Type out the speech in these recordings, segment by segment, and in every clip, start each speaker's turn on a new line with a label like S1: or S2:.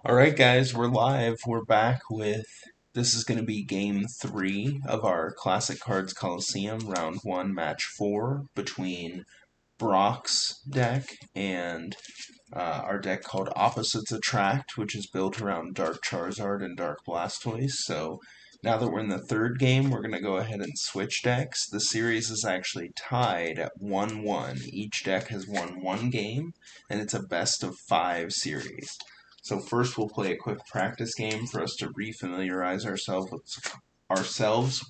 S1: Alright guys, we're live. We're back with, this is going to be game 3 of our Classic Cards Coliseum, round 1, match 4, between Brock's deck and our deck called Opposites Attract, which is built around Dark Charizard and Dark Blastoise. So now that we're in the third game, we're going to go ahead and switch decks. The series is actually tied at 1-1. Each deck has won one game, and it's a best of 5 series. So first we'll play a quick practice game for us to refamiliarize ourselves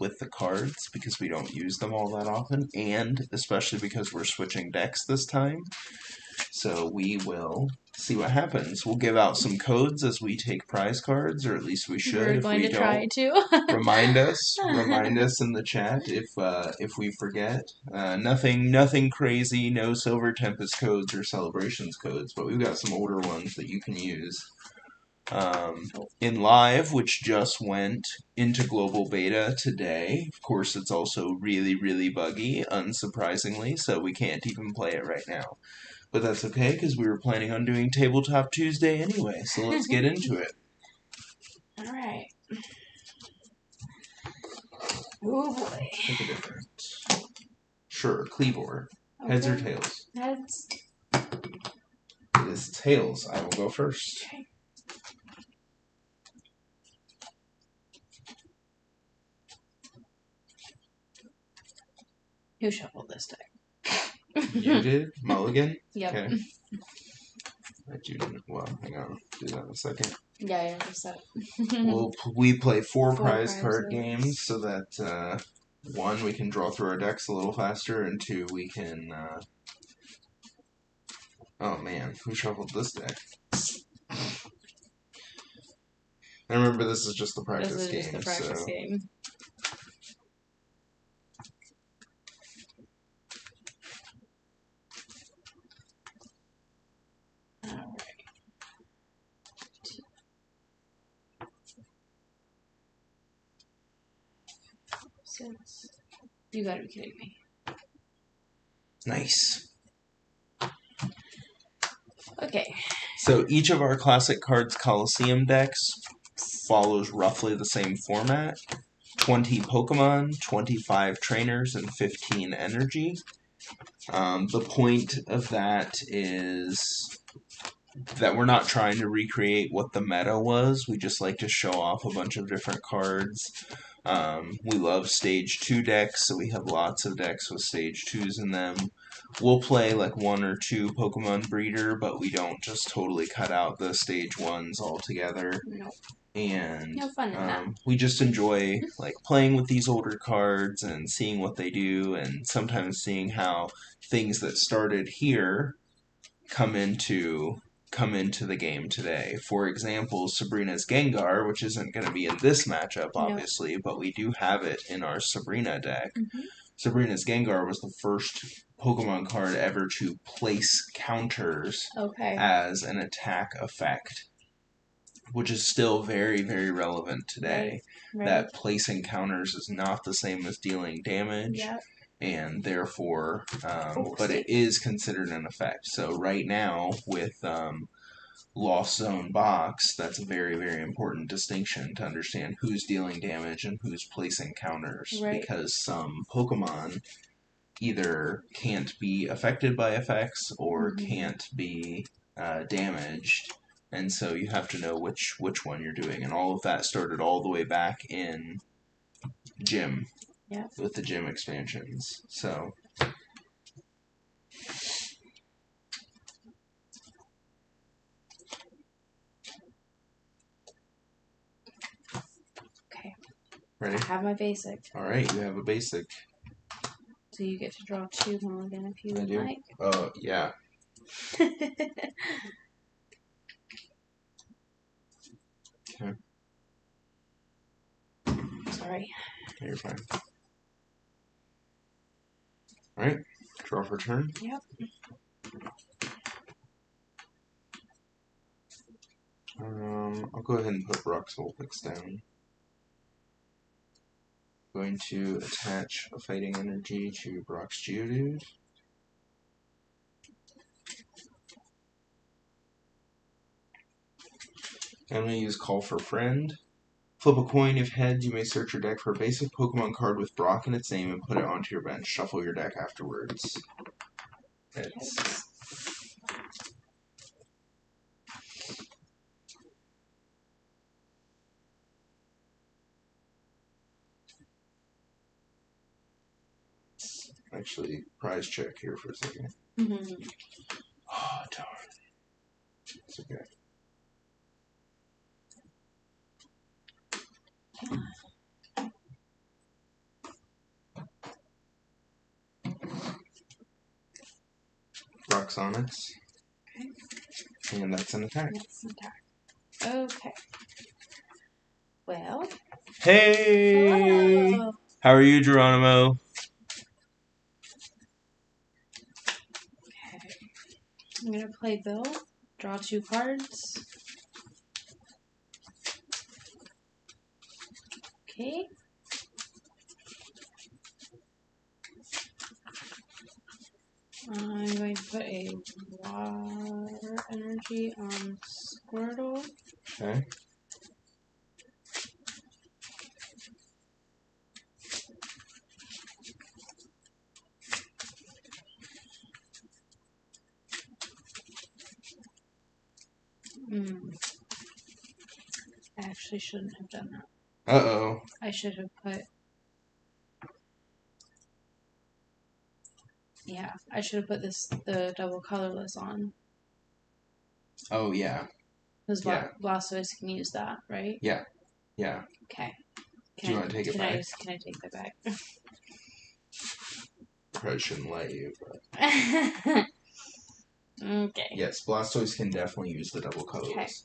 S1: with the cards, because we don't use them all that often, and especially because we're switching decks this time. So we will see what happens. We'll give out some codes as we take prize cards, or at least we should.
S2: We're going to try to.
S1: Remind us in the chat if we forget. Nothing crazy, no Silver Tempest codes or Celebrations codes, but we've got some older ones that you can use. In live, which just went into global beta today. Of course, it's also really buggy, unsurprisingly, so we can't even play it right now. But that's okay, because we were planning on doing Tabletop Tuesday anyway, so let's get into it.
S2: Alright. Oh boy.
S1: Pick a different. Sure, Cleavor. Okay. Heads or tails?
S2: Heads.
S1: It is tails. I will go first.
S2: Okay. Who shuffled this deck?
S1: You did? Mulligan?
S2: Yep.
S1: Okay. I do. Well, hang on. Do that in a second.
S2: Yeah, just said
S1: we play four prize
S2: prize
S1: card games so that, 1, we can draw through our decks a little faster, and 2, we can, oh man, who shuffled this deck? I remember this is just the practice game.
S2: Just the practice game. You gotta be kidding me.
S1: Nice.
S2: Okay.
S1: So each of our Classic Cards Coliseum decks follows roughly the same format. 20 Pokemon, 25 trainers, and 15 energy. The point of that is that we're not trying to recreate what the meta was. We just like to show off a bunch of different cards. We love Stage 2 decks, so we have lots of decks with Stage 2s in them. We'll play like 1 or 2 Pokemon Breeder, but we don't just totally cut out the Stage 1s altogether.
S2: Nope.
S1: And
S2: no fun in that.
S1: We just enjoy like playing with these older cards and seeing what they do, and sometimes seeing how things that started here come into the game today. For example, Sabrina's Gengar, which isn't going to be in this matchup, obviously, but we do have it in our Sabrina deck.
S2: Mm-hmm. Sabrina's
S1: Gengar was the first Pokemon card ever to place counters as an attack effect, which is still very relevant today. Right. That placing counters is not the same as dealing damage.
S2: Yep.
S1: And therefore, but it is considered an effect. So right now, with Lost Zone Box, that's a very important distinction to understand who's dealing damage and who's placing counters. Right. Because some Pokemon either can't be affected by effects or can't be damaged. And so you have to know which one you're doing. And all of that started all the way back in Gym. Yeah. With the Gym expansions. So
S2: okay.
S1: Ready?
S2: I have my basic.
S1: Alright, you have a basic.
S2: So you get to draw 2 mulligan if you would like.
S1: Oh, yeah. Okay.
S2: Sorry.
S1: Okay, you're fine. Alright, draw for turn.
S2: Yep.
S1: I'll go ahead and put Brock's Vulpix down. Going to attach a Fighting Energy to Brock's Geodude. I'm going to use Call for Friend. Flip a coin. If heads, you may search your deck for a basic Pokemon card with Brock in its name and put it onto your bench. Shuffle your deck afterwards. It's... Actually, prize check here for a second. Oh, darn. It's okay. Rocks Onyx.
S2: Okay.
S1: And that's an attack.
S2: That's an attack. Okay. Well.
S1: Hey!
S2: Hello.
S1: How are you, Geronimo?
S2: Okay. I'm gonna play Bill. Draw 2 cards. Okay. I'm going to put a water energy on Squirtle.
S1: Okay.
S2: I actually shouldn't have done that.
S1: Uh-oh.
S2: I should have put... Yeah, I should have put the double colorless on.
S1: Oh, yeah.
S2: Because
S1: Yeah.
S2: Blastoise can use that, right?
S1: Yeah. Yeah.
S2: Okay.
S1: Do you want to take it back?
S2: Can I take that back?
S1: Probably shouldn't let you, but...
S2: Okay.
S1: Yes, Blastoise can definitely use the double colorless.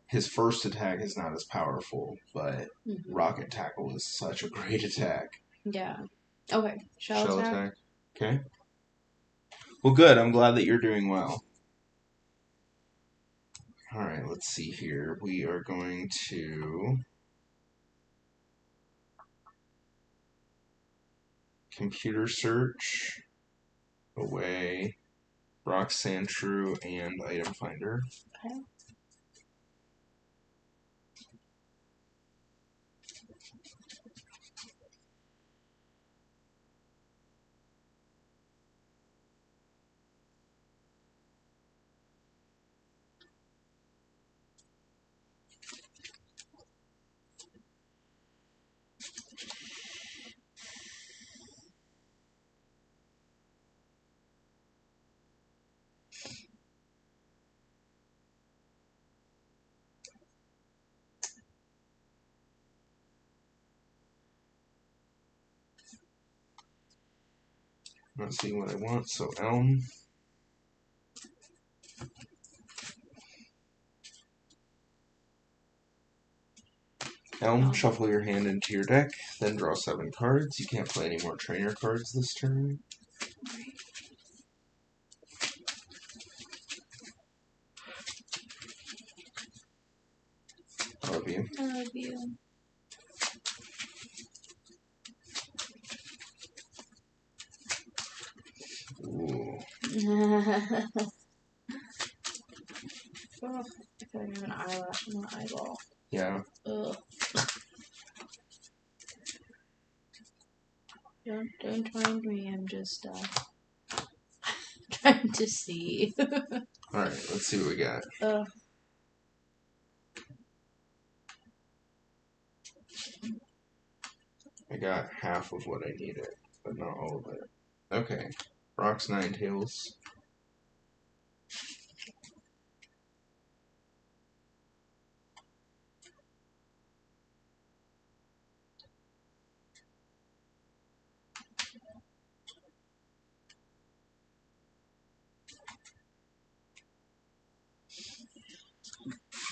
S1: His first attack is not as powerful, but Rocket Tackle is such a great attack.
S2: Yeah. Okay. Shell attack.
S1: Okay. Well, good. I'm glad that you're doing well. Alright, let's see here. We are going to... Computer search. Away. Rock Sandshrew and Item Finder.
S2: Okay.
S1: Not seeing what I want, so Elm. Elm, shuffle your hand into your deck, then draw 7 cards. You can't play any more trainer cards this turn. I love you.
S2: I love you.
S1: Ooh.
S2: Oh, I feel like I have an eyelash in my eyeball.
S1: Yeah.
S2: Ugh. Don't mind me, I'm just trying to see.
S1: Alright, let's see what we got. I got half of what I needed, but not all of it. Okay. Rocks Ninetales.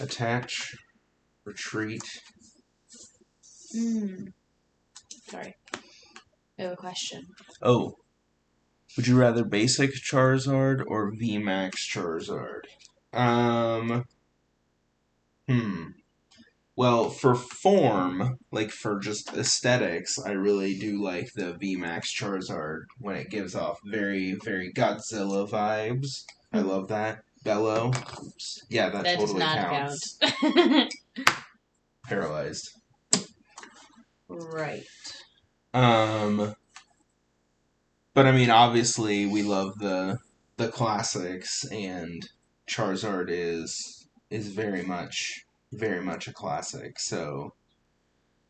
S1: Attach. Retreat.
S2: Sorry. I have a question.
S1: Oh. Would you rather basic Charizard or VMAX Charizard? Well, for form, like for just aesthetics, I really do like the VMAX Charizard when it gives off very, very Godzilla vibes. I love that. Bellow. Oops. Yeah, that
S2: That does
S1: totally
S2: not
S1: counts.
S2: count.
S1: Paralyzed.
S2: Right.
S1: But I mean, obviously, we love the classics, and Charizard is very much a classic. So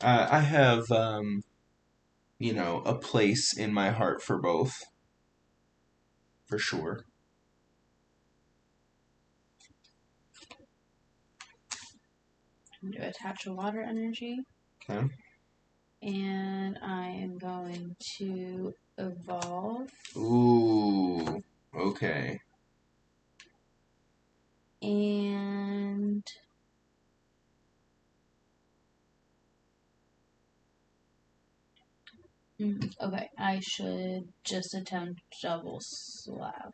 S1: I have a place in my heart for both, for sure.
S2: I'm going to attach a water energy.
S1: Okay.
S2: And I am going to evolve.
S1: Ooh. Okay.
S2: And okay, I should just attempt double slap.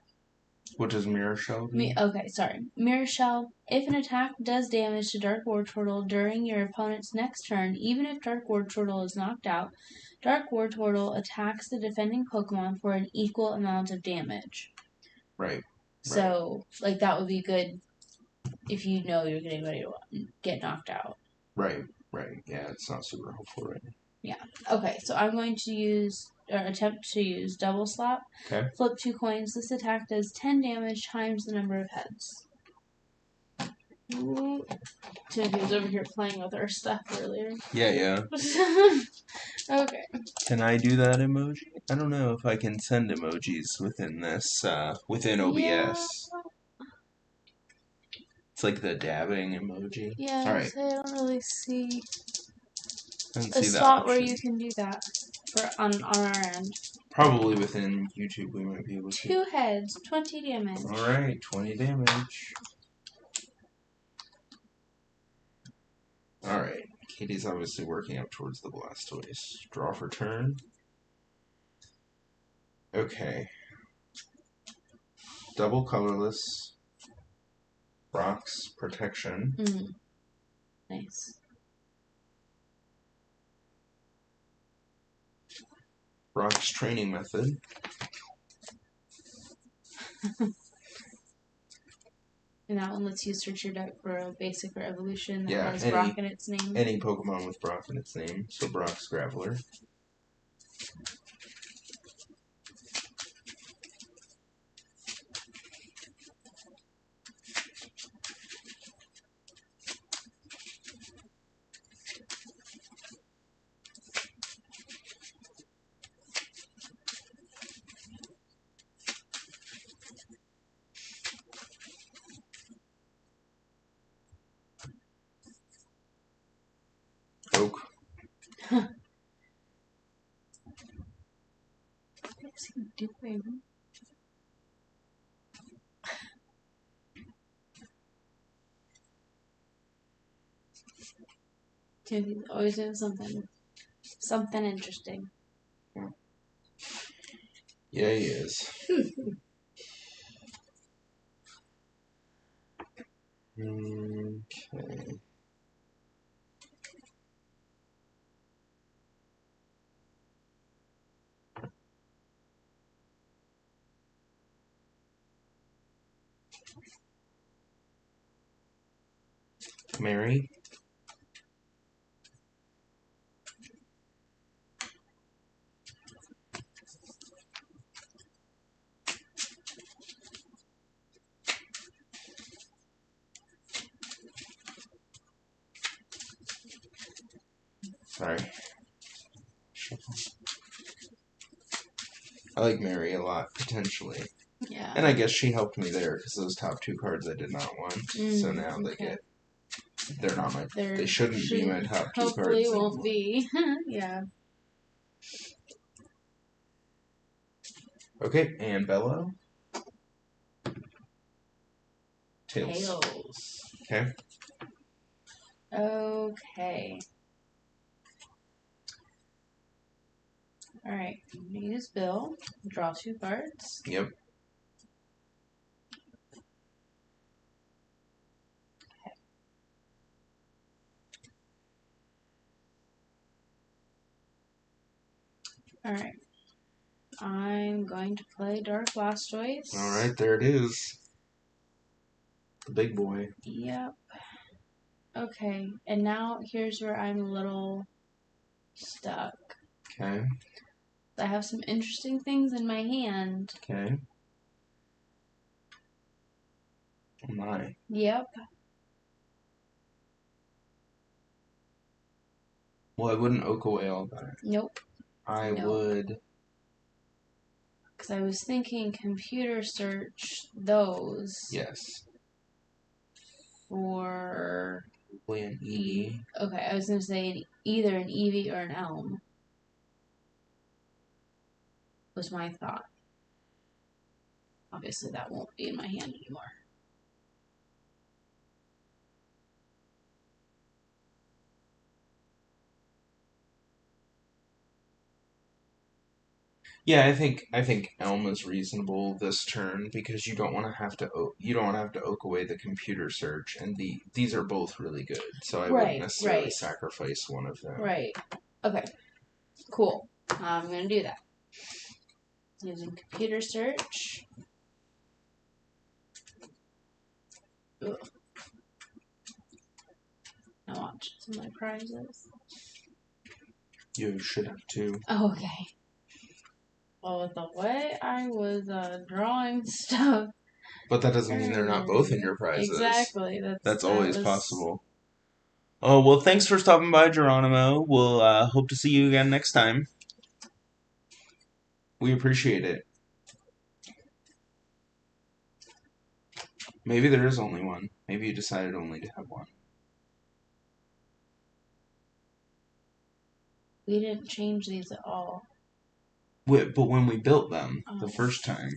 S1: What does Mirror Shell do?
S2: Okay, sorry. Mirror Shell. If an attack does damage to Dark Wartortle during your opponent's next turn, even if Dark Wartortle is knocked out, Dark Wartortle attacks the defending Pokemon for an equal amount of damage.
S1: Right.
S2: So, like, that would be good if you know you're getting ready to get knocked out.
S1: Right. Yeah, it's not super helpful right now.
S2: Yeah. Okay, so I'm going to attempt to use Double Slap.
S1: Okay.
S2: Flip 2 coins. This attack does 10 damage times the number of heads. Ooh. Timothy was over here playing with our stuff earlier.
S1: Yeah.
S2: Okay.
S1: Can I do that emoji? I don't know if I can send emojis within this, within OBS.
S2: Yeah.
S1: It's like the dabbing emoji.
S2: Yeah,
S1: Alright.
S2: I don't really see
S1: A
S2: spot where you can do that on our end.
S1: Probably within YouTube we might be able to.
S2: 2 heads, 20 damage.
S1: Alright, 20 damage. Alright, Katie's obviously working up towards the Blastoise. Draw for turn. Okay. Double colorless. Rocks, protection.
S2: Nice.
S1: Brock's training method.
S2: And that one lets you search your deck for a basic or evolution that has
S1: any,
S2: Brock in its name.
S1: Any Pokemon with Brock in its name. So Brock's Graveler. Oak.
S2: What is he doing? Timothy's always doing something interesting.
S1: Yeah, he is. Okay. Mary. Sorry. I like Mary a lot, potentially.
S2: Yeah.
S1: And I guess she helped me there, because those top 2 cards I did not want. So now they get... They're not my... They shouldn't be my top 2 cards.
S2: Hopefully won't be. Yeah.
S1: Okay, and Bello. Tails. Okay.
S2: Okay. Alright, I'm gonna use Bill. Draw 2 cards.
S1: Yep.
S2: Alright. I'm going to play Dark Blastoise.
S1: Alright, there it is. The big boy.
S2: Yep. Okay, and now here's where I'm a little stuck.
S1: Okay.
S2: I have some interesting things in my hand.
S1: Okay. Oh my.
S2: Yep.
S1: Well, I wouldn't oak away all that.
S2: Nope.
S1: I would.
S2: Because I was thinking computer search those.
S1: Yes.
S2: For.
S1: Probably an Eevee.
S2: Okay, I was going to say either an Eevee or an Elm. Was my thought. Obviously, that won't be in my hand anymore.
S1: Yeah, I think Elm is reasonable this turn because you don't want to have to oak away the computer search, and these are both really good, so I wouldn't necessarily sacrifice one of them.
S2: Right. Okay. Cool. I'm gonna do that. Using computer search. Ugh. Now watch some of my prizes.
S1: You should have two.
S2: Oh, okay. Well, with the way I was drawing stuff.
S1: But that doesn't mean they're not both in your prizes.
S2: Exactly.
S1: That's always possible. Oh, well, thanks for stopping by, Geronimo. We'll hope to see you again next time. We appreciate it. Maybe there is only one. Maybe you decided only to have one.
S2: We didn't change these at all.
S1: But when we built them the first time.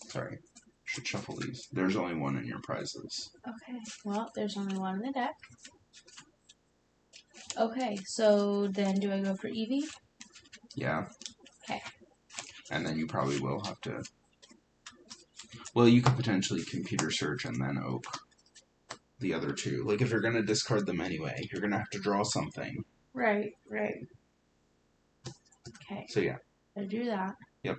S1: Sorry. Should shuffle these. There's only one in your prizes.
S2: Okay. Well, there's only one in the deck. Okay, so then do I go for Eevee?
S1: Yeah.
S2: Okay.
S1: And then you probably will have to... Well, you could potentially computer search and then oak the other two. Like, if you're going to discard them anyway, you're going to have to draw something.
S2: Right. Okay.
S1: So, yeah.
S2: I do that.
S1: Yep.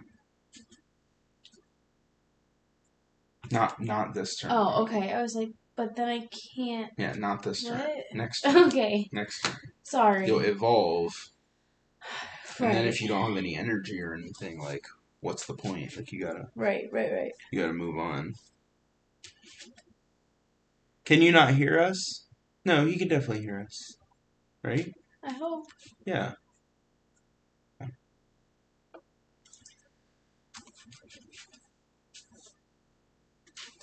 S1: Not this turn.
S2: Oh, okay. I was like, but then I can't...
S1: Yeah, not this turn.
S2: What?
S1: Next turn.
S2: Okay.
S1: Next turn.
S2: Sorry.
S1: You'll evolve.
S2: Right.
S1: And then if you don't have any energy or anything, like, what's the point? Like, you gotta...
S2: Right.
S1: You gotta move on. Can you not hear us? No, you can definitely hear us. Right?
S2: I hope.
S1: Yeah.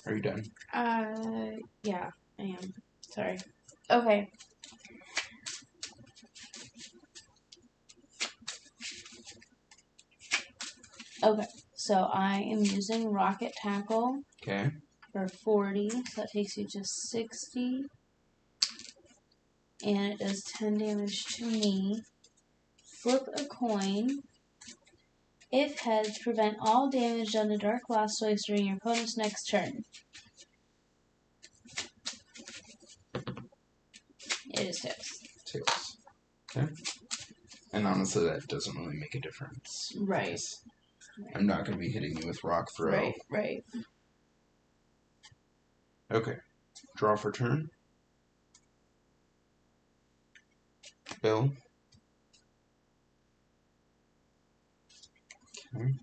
S1: Are you done?
S2: Yeah, I am. Sorry. Okay. Okay, so I am using Rocket Tackle.
S1: Okay.
S2: For 40, so that takes you to 60. And it does 10 damage to me. Flip a coin. If heads, prevent all damage done to Dark Blastoise during your opponent's next turn. It is tails.
S1: Tails. Okay. And honestly, that doesn't really make a difference.
S2: Right.
S1: I'm not going to be hitting you with Rock Throw.
S2: Right.
S1: Okay. Draw for turn. Bill. Okay.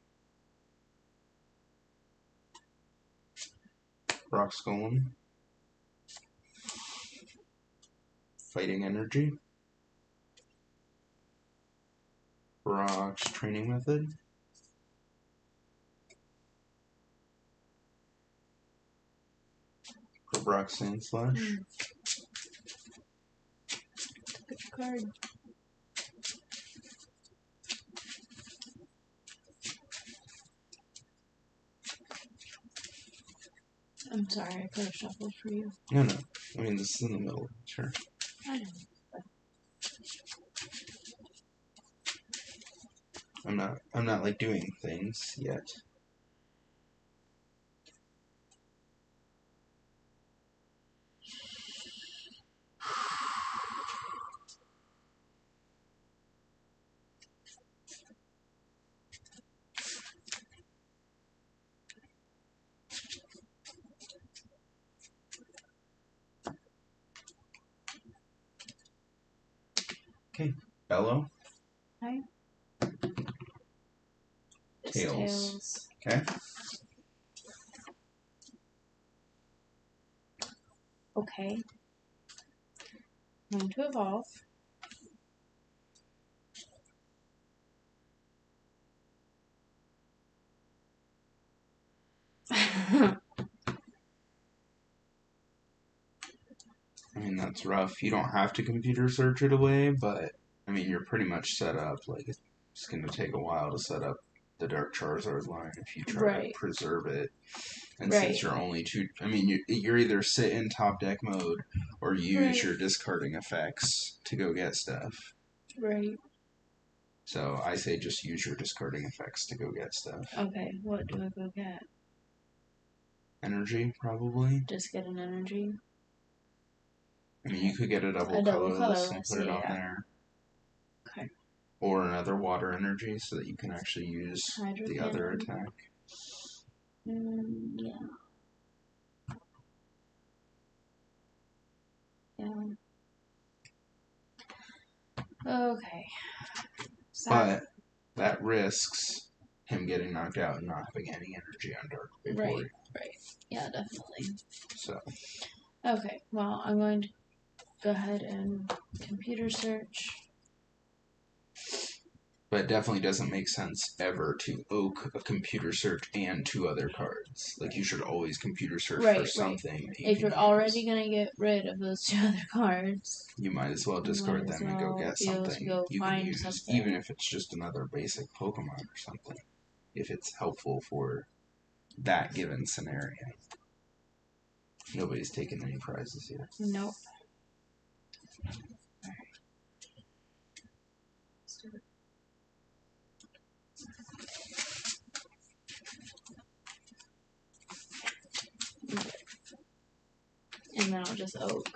S1: Brock's Golem. Fighting Energy. Brock's Training Method. For Brock's Sand Slash.
S2: Good card. I'm sorry, I could have shuffled for you.
S1: No. I mean, this is in the middle. Sure.
S2: I know.
S1: I'm not like doing things yet. Bellow.
S2: Okay.
S1: Tails. Okay.
S2: Okay. I'm going to evolve.
S1: I mean, that's rough. You don't have to computer search it away, but I mean, you're pretty much set up. Like, it's going to take a while to set up the Dark Charizard line if you try to preserve it. And since you're only two, I mean, you're either sit in top deck mode or use your discarding effects to go get stuff.
S2: Right.
S1: So I say just use your discarding effects to go get stuff.
S2: Okay, what do I go get?
S1: Energy, probably.
S2: Just get an energy.
S1: I mean, you could get a double colorless and put it on there.
S2: Okay.
S1: Or another water energy so that you can actually use the other attack.
S2: Yeah. Yeah. Okay.
S1: But that risks him getting knocked out and not having any energy on Dark before.
S2: Right. Yeah, definitely.
S1: So.
S2: Okay, well, I'm going to go ahead and computer search.
S1: But it definitely doesn't make sense ever to oak a computer search and two other cards. Like, you should always computer search for something.
S2: If you're already going to get rid of those two other cards,
S1: you might as well discard them and go get something you can use,
S2: something.
S1: even if it's just another basic Pokemon or something. If it's helpful for that given scenario. Nobody's taken any prizes yet.
S2: Nope. And then I'll just oak,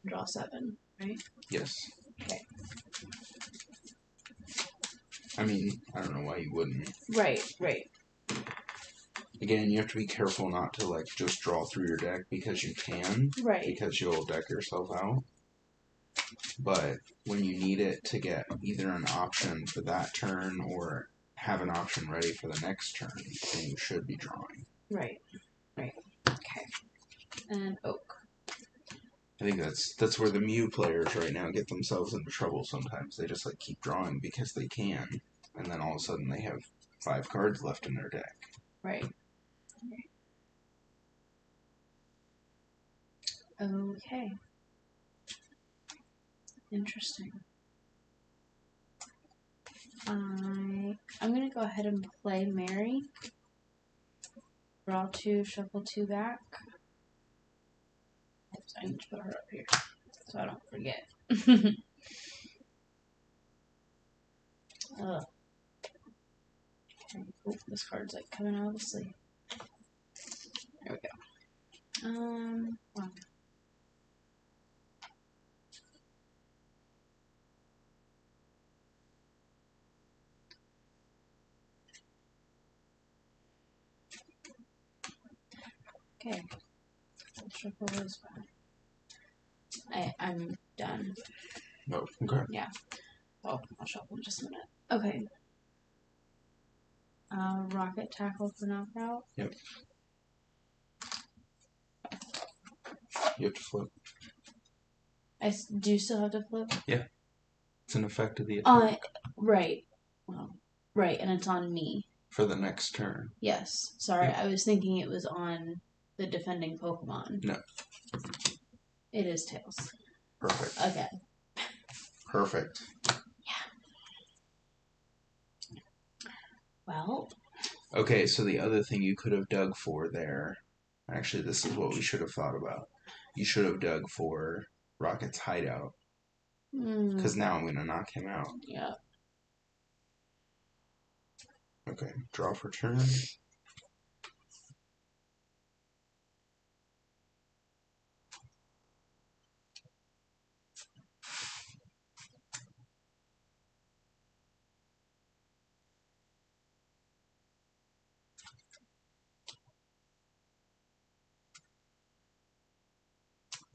S2: draw 7, right?
S1: Yes.
S2: Okay.
S1: I mean, I don't know why you wouldn't.
S2: Right.
S1: Again, you have to be careful not to, like, just draw through your deck because you can.
S2: Right.
S1: Because you'll deck yourself out. But when you need it to get either an option for that turn or have an option ready for the next turn, then you should be drawing.
S2: Right. Okay. And oak.
S1: I think that's where the Mew players right now get themselves into trouble sometimes. They just, like, keep drawing because they can. And then all of a sudden they have 5 cards left in their deck.
S2: Right. Okay. Interesting. I'm going to go ahead and play Mary. Draw 2, shuffle 2 back. Oops, I need to put her up here so I don't forget. Ugh. Oh, this card's like coming out of the sleeve. There we go. Wow. Okay. I'll shuffle those back. I'm done.
S1: Oh, okay.
S2: Yeah. Oh, I'll shuffle in just a minute. Okay. Rocket tackle for knockout.
S1: Yep. You have to flip.
S2: I do still have to flip?
S1: Yeah. It's an effect of the attack.
S2: Right. Well, right, and it's on me.
S1: For the next turn.
S2: Yes. Sorry, I was thinking it was on the defending Pokemon.
S1: No.
S2: It is Tails.
S1: Perfect.
S2: Okay.
S1: Perfect.
S2: Yeah. Well.
S1: Okay, so the other thing you could have dug for there, actually this is what we should have thought about. You should have dug for Rocket's hideout. Because now I'm going to knock him out.
S2: Yeah.
S1: Okay, draw for turn.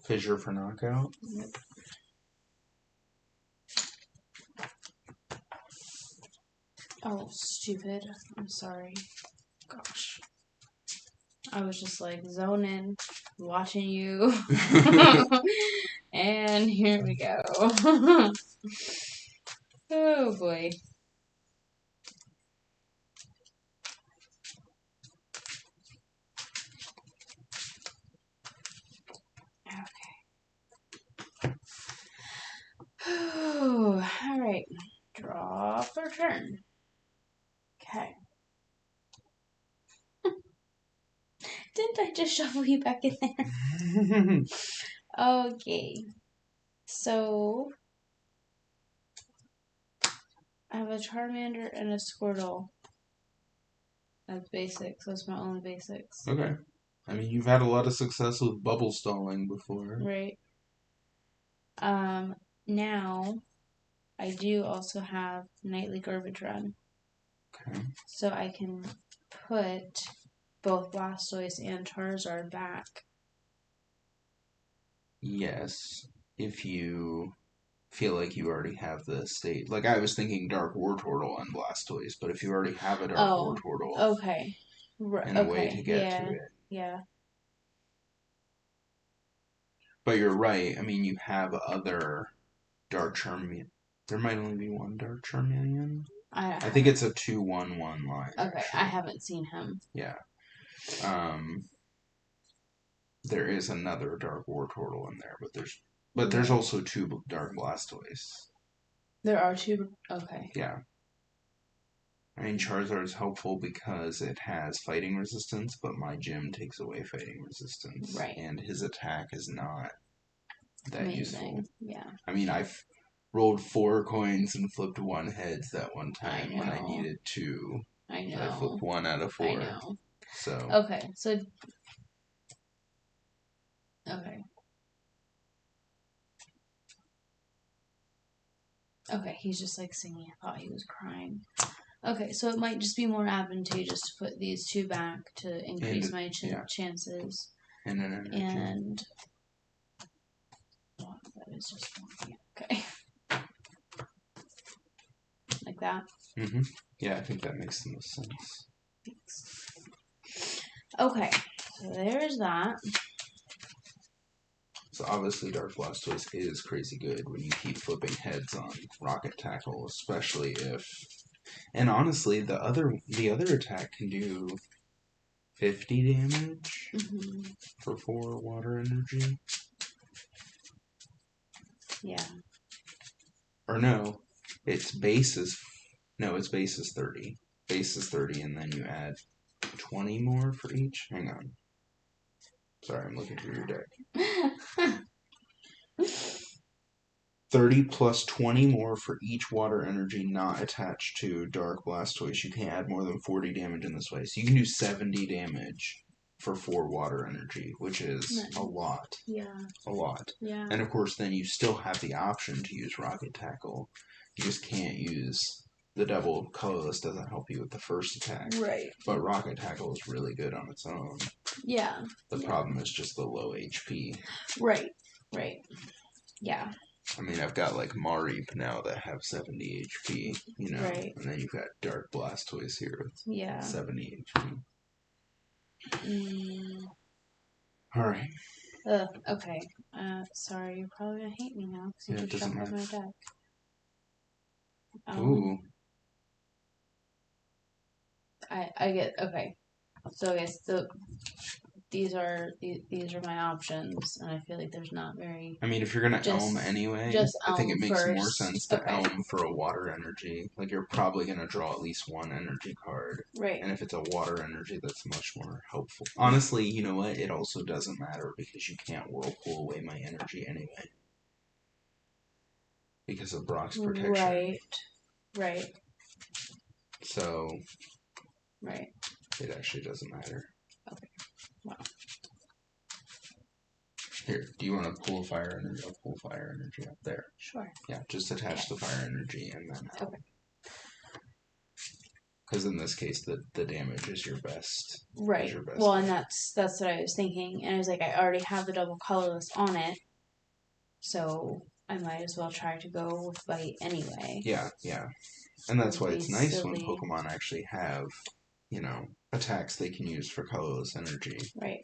S1: Fissure for knockout.
S2: Yep. Oh, stupid. I'm sorry. Gosh. I was just like zoning, watching you. And here we go. Oh boy. Alright. Draw for turn. Okay. Didn't I just shuffle you back in there? Okay. So I have a Charmander and a Squirtle. That's basics. That's my only basics.
S1: Okay. I mean, you've had a lot of success with bubble stalling before.
S2: Right. Now I do also have Nightly Garbage Run.
S1: Okay.
S2: So I can put both Blastoise and Charizard back.
S1: Yes. If you feel like you already have the state. Like, I was thinking Dark Wartortle and Blastoise, but if you already have a Dark Wartortle
S2: Okay.
S1: and a way to get to it.
S2: Yeah.
S1: But you're right. I mean, you have other Dark Charmeleon. There might only be one Dark Charmeleon. I think it's a 2-1-1 line.
S2: Okay, actually. I haven't seen him.
S1: Yeah. There is another Dark Wartortle in there, but there's also 2 Dark Blastoise.
S2: There are 2. Okay.
S1: Yeah. I mean, Charizard's helpful because it has fighting resistance, but my gym takes away fighting resistance.
S2: Right.
S1: And his attack is not that useful.
S2: Yeah.
S1: I mean, I've rolled 4 coins and flipped 1 heads that one time when I needed 2.
S2: I know.
S1: I flipped 1 out of 4.
S2: I know.
S1: So.
S2: Okay, so. Okay. Okay, he's just like singing. I thought he was crying. Okay, so it might just be more advantageous to put these 2 back to increase my chances.
S1: And an energy.
S2: And oh, that is just one. Okay. Like that?
S1: Mm-hmm. Yeah, I think that makes the most sense.
S2: Thanks. Okay, so there's that.
S1: So obviously Dark Blastoise is crazy good when you keep flipping heads on Rocket Tackle, especially if... And honestly, the other attack can do 50 damage for 4 water energy.
S2: Yeah.
S1: Or no, its base is 30. Base is 30, and then you add 20 more for each. Hang on. Sorry, I'm looking through your deck. 30 plus 20 more for each water energy not attached to Dark Blastoise. You can't add more than 40 damage in this way. So you can do 70 damage for 4 water energy, which is a lot.
S2: Yeah.
S1: A lot.
S2: Yeah.
S1: And of course, then you still have the option to use Rocket Tackle. You just can't use the double colorless, doesn't help you with the first attack.
S2: Right.
S1: But Rocket Tackle is really good on its own.
S2: Yeah.
S1: The problem is just the low HP.
S2: Right. Right. Yeah.
S1: I mean, I've got like Mareep now that have 70 HP, you know,
S2: right.
S1: And then you've got Dark Blastoise here with 70 HP. Alright.
S2: Okay. Sorry, you're probably gonna hate me now because you just shuffled my deck.
S1: Ooh.
S2: I get okay. So I guess these are my options, and I feel like there's not very.
S1: I mean, if you're gonna Elm anyway, I think it makes more sense to Elm for a water energy. Like you're probably gonna draw at least 1 energy card,
S2: right?
S1: And if it's a water energy, that's much more helpful. Honestly, you know what? It also doesn't matter because you can't Whirlpool away my energy anyway, because of Brock's protection.
S2: Right. Right.
S1: So.
S2: Right.
S1: It actually doesn't matter.
S2: Okay. Wow.
S1: Here, do you want to pull fire energy? I'll pull fire energy up there.
S2: Sure.
S1: Yeah, just attach the fire energy and then.
S2: Okay.
S1: Because in this case, the damage is your best.
S2: Right.
S1: Your best
S2: well, and that's what I was thinking, and I was like, I already have the double colorless on it, so I might as well try to go with bite anyway.
S1: Yeah. Yeah. And that's why
S2: Be
S1: it's nice
S2: silly.
S1: when Pokemon actually have, you know, attacks they can use for colorless energy.
S2: Right.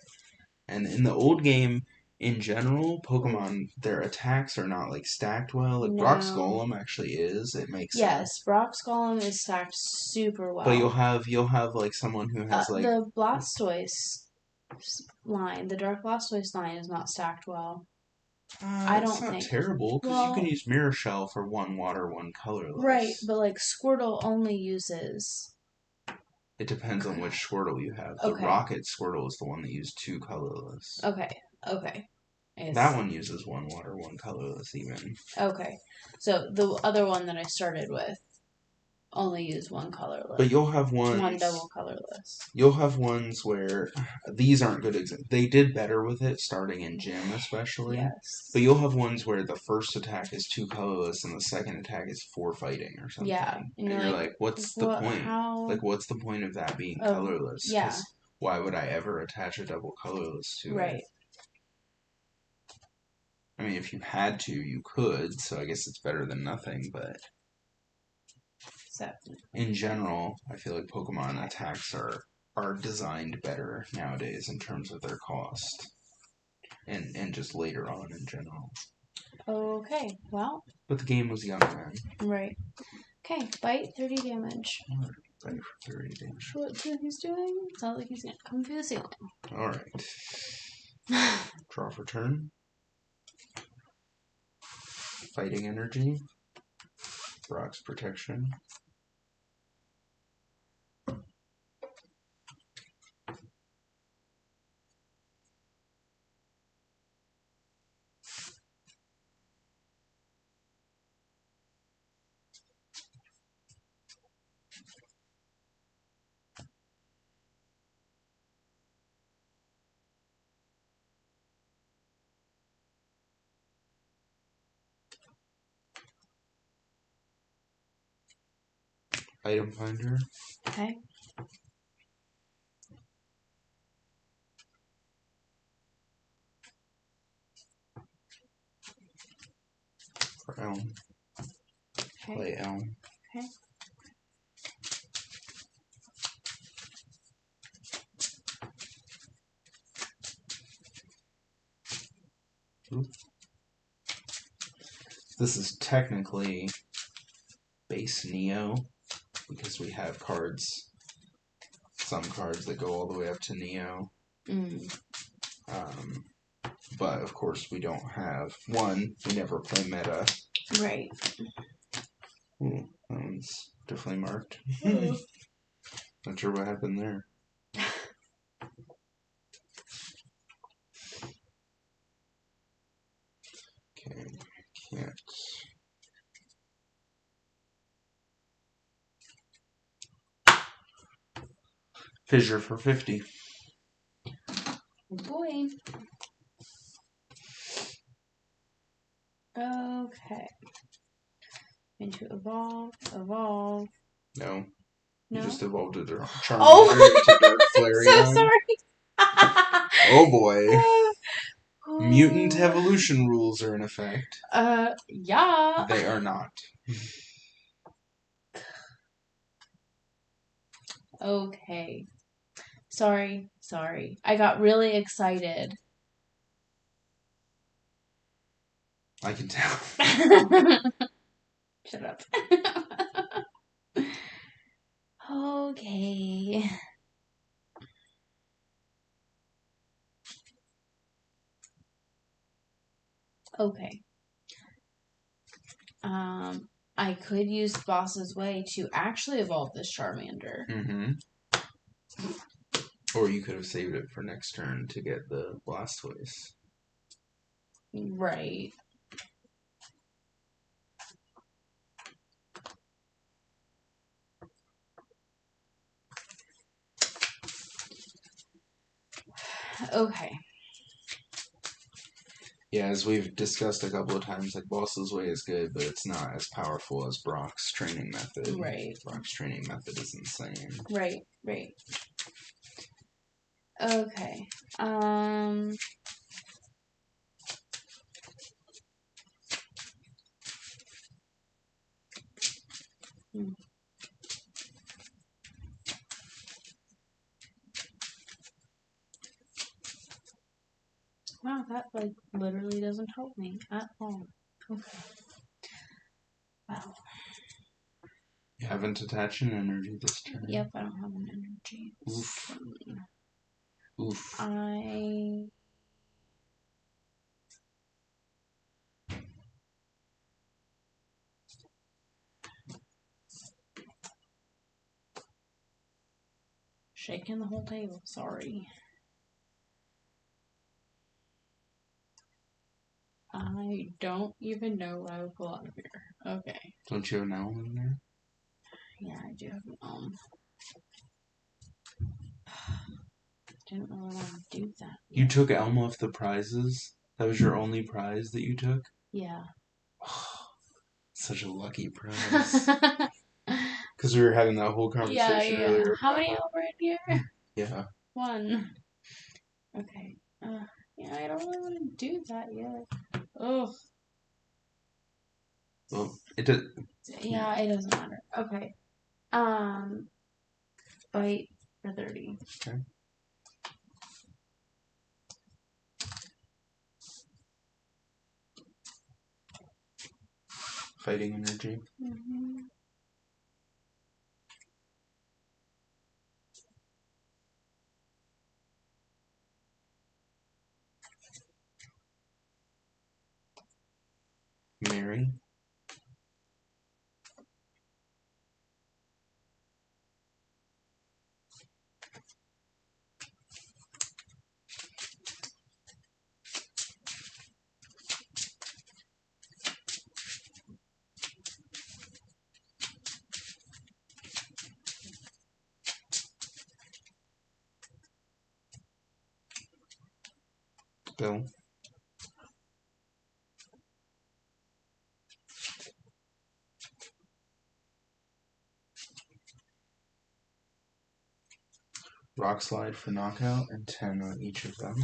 S1: And in the old game, in general, Pokemon, their attacks are not like stacked well. Like Brock's Golem actually is. It makes sense.
S2: Yes, Brock's Golem is stacked super well.
S1: But you'll have like someone who has like
S2: the Blastoise line, the Dark Blastoise line is not stacked well. I don't think
S1: it's not terrible because you can use Mirror Shell for 1 water, 1 colorless.
S2: Right, but like Squirtle only uses.
S1: It depends on which Squirtle you have. The Rocket Squirtle is the one that used 2 colorless.
S2: Okay.
S1: That one uses 1 water, 1 colorless even.
S2: Okay. So the other one that I started with only used 1 colorless.
S1: But you'll have ones...
S2: 1 double colorless.
S1: You'll have ones where... These aren't good examples. They did better with it, starting in Gym especially.
S2: Yes.
S1: But you'll have ones where the first attack is 2 colorless and the second attack is 4 fighting or something.
S2: Yeah.
S1: And you're like, what's the point?
S2: How...
S1: Like, what's the point of that being colorless?
S2: Yeah.
S1: Why would I ever attach a double colorless to it?
S2: Right.
S1: I mean, if you had to, you could, so I guess it's better than nothing, but... In general, I feel like Pokemon attacks are designed better nowadays in terms of their cost. And just later on in general.
S2: Okay, well...
S1: But the game was young then.
S2: Right. Okay, bite, 30 damage.
S1: Alright, bite for 30 damage.
S2: What he's doing? Sounds like he's gonna come through the ceiling.
S1: Alright. Draw for turn. Fighting energy. Brock's protection. Item finder.
S2: Okay.
S1: For Elm.
S2: Okay.
S1: Play Elm.
S2: Okay.
S1: Ooh. This is technically base Neo, because we have cards, some cards that go all the way up to Neo. But of course we don't have, we never play meta.
S2: Right.
S1: Ooh, that one's definitely marked. Not sure what happened there. Okay, can't. Fissure for 50.
S2: Oh boy. Okay. Into evolve.
S1: No.
S2: No?
S1: You just evolved a Charmander
S2: Oh!
S1: into Dark Flareon.
S2: So sorry.
S1: Oh boy. Mutant evolution rules are in effect.
S2: Yeah.
S1: They are not.
S2: Okay. Sorry. I got really excited.
S1: I can tell.
S2: Shut up. Okay. Okay. I could use Boss's Way to actually evolve this Charmander.
S1: Mm-hmm. Or you could have saved it for next turn to get the Blastoise.
S2: Right. Okay.
S1: Yeah, as we've discussed a couple of times, like Boss's Way is good, but it's not as powerful as Brock's training method.
S2: Right.
S1: Brock's training method is insane.
S2: Right. Okay. that, like, literally doesn't help me at all. Okay. Wow.
S1: You haven't attached an energy this turn.
S2: Yep, I don't have an energy.
S1: Oof. Oof.
S2: Shaking the whole table, sorry. I don't even know what I would pull out of here. Okay.
S1: Don't you have an elm in there?
S2: Yeah, I do have an elm. Didn't really want to do that.
S1: You took elm off the prizes? That was your only prize that you took?
S2: Yeah.
S1: Such a lucky prize. Because we were having that whole conversation earlier.
S2: How many over in here?
S1: Yeah.
S2: 1. Okay. Yeah, I don't really want to do that yet. Oh.
S1: Well, it does.
S2: Yeah, it doesn't matter. Okay. Bite for 30.
S1: Okay. Fighting energy.
S2: Mm-hmm.
S1: Mary. Bill. Rock slide for knockout and 10 on each of them.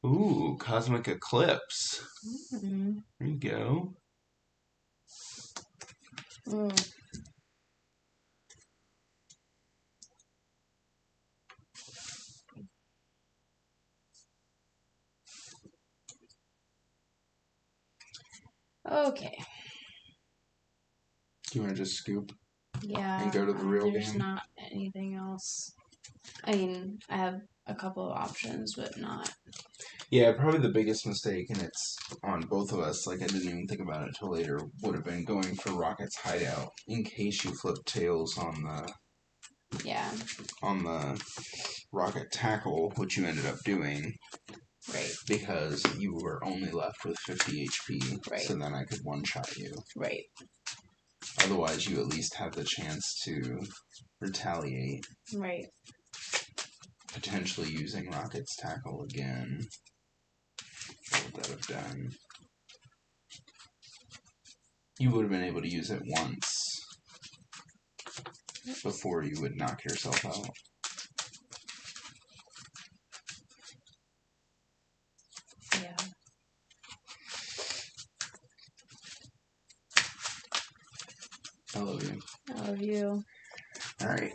S1: Ooh, Cosmic Eclipse.
S2: Mm-hmm.
S1: There you go.
S2: Mm. Okay.
S1: Do you want to just scoop?
S2: Yeah.
S1: And go to the real
S2: There's
S1: game?
S2: not anything else. I mean, I have a couple of options, but not.
S1: Yeah, probably the biggest mistake, and it's on both of us, like I didn't even think about it till later, would have been going for Rocket's Hideout in case you flip tails on the Rocket Tackle, which you ended up doing.
S2: Right.
S1: Because you were only left with 50 HP,
S2: right.
S1: So then I could one-shot you.
S2: Right.
S1: Otherwise, you at least have the chance to retaliate.
S2: Right.
S1: Potentially using Rocket's Tackle again. What would that have done? You would have been able to use it once before you would knock yourself out.
S2: Yeah.
S1: I love you.
S2: I love you.
S1: Alright,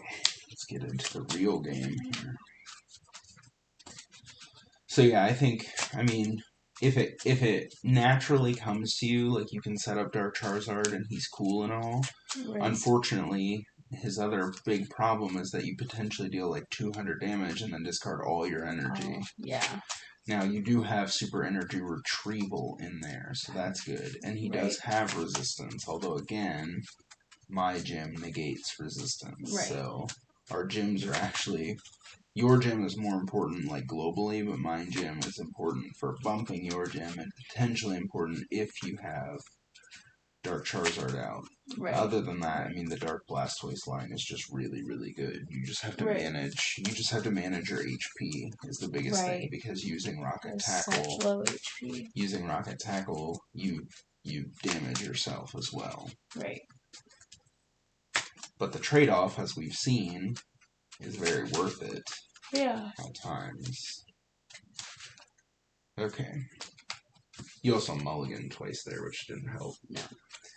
S1: let's get into the real game here. So yeah, I mean, if it naturally comes to you, like you can set up Dark Charizard and he's cool and all.
S2: Right.
S1: Unfortunately, his other big problem is that you potentially deal like 200 damage and then discard all your energy.
S2: Oh, yeah.
S1: Now, you do have super energy retrieval in there, so that's good. And he does have resistance, although again, my gym negates resistance.
S2: Right.
S1: So our gyms are actually... Your gym is more important, like, globally, but my gym is important for bumping your gym and potentially important if you have Dark Charizard out.
S2: Right.
S1: Other than that, I mean, the Dark Blastoise line is just really, really good. You just have to manage. You just have to manage your HP is the biggest thing, because using Rocket Tackle,
S2: such low HP.
S1: Using Rocket Tackle, you damage yourself as well.
S2: Right.
S1: But the trade-off, as we've seen, is very worth it.
S2: Yeah.
S1: At times. Okay. You also mulliganed twice there, which didn't help.
S2: No,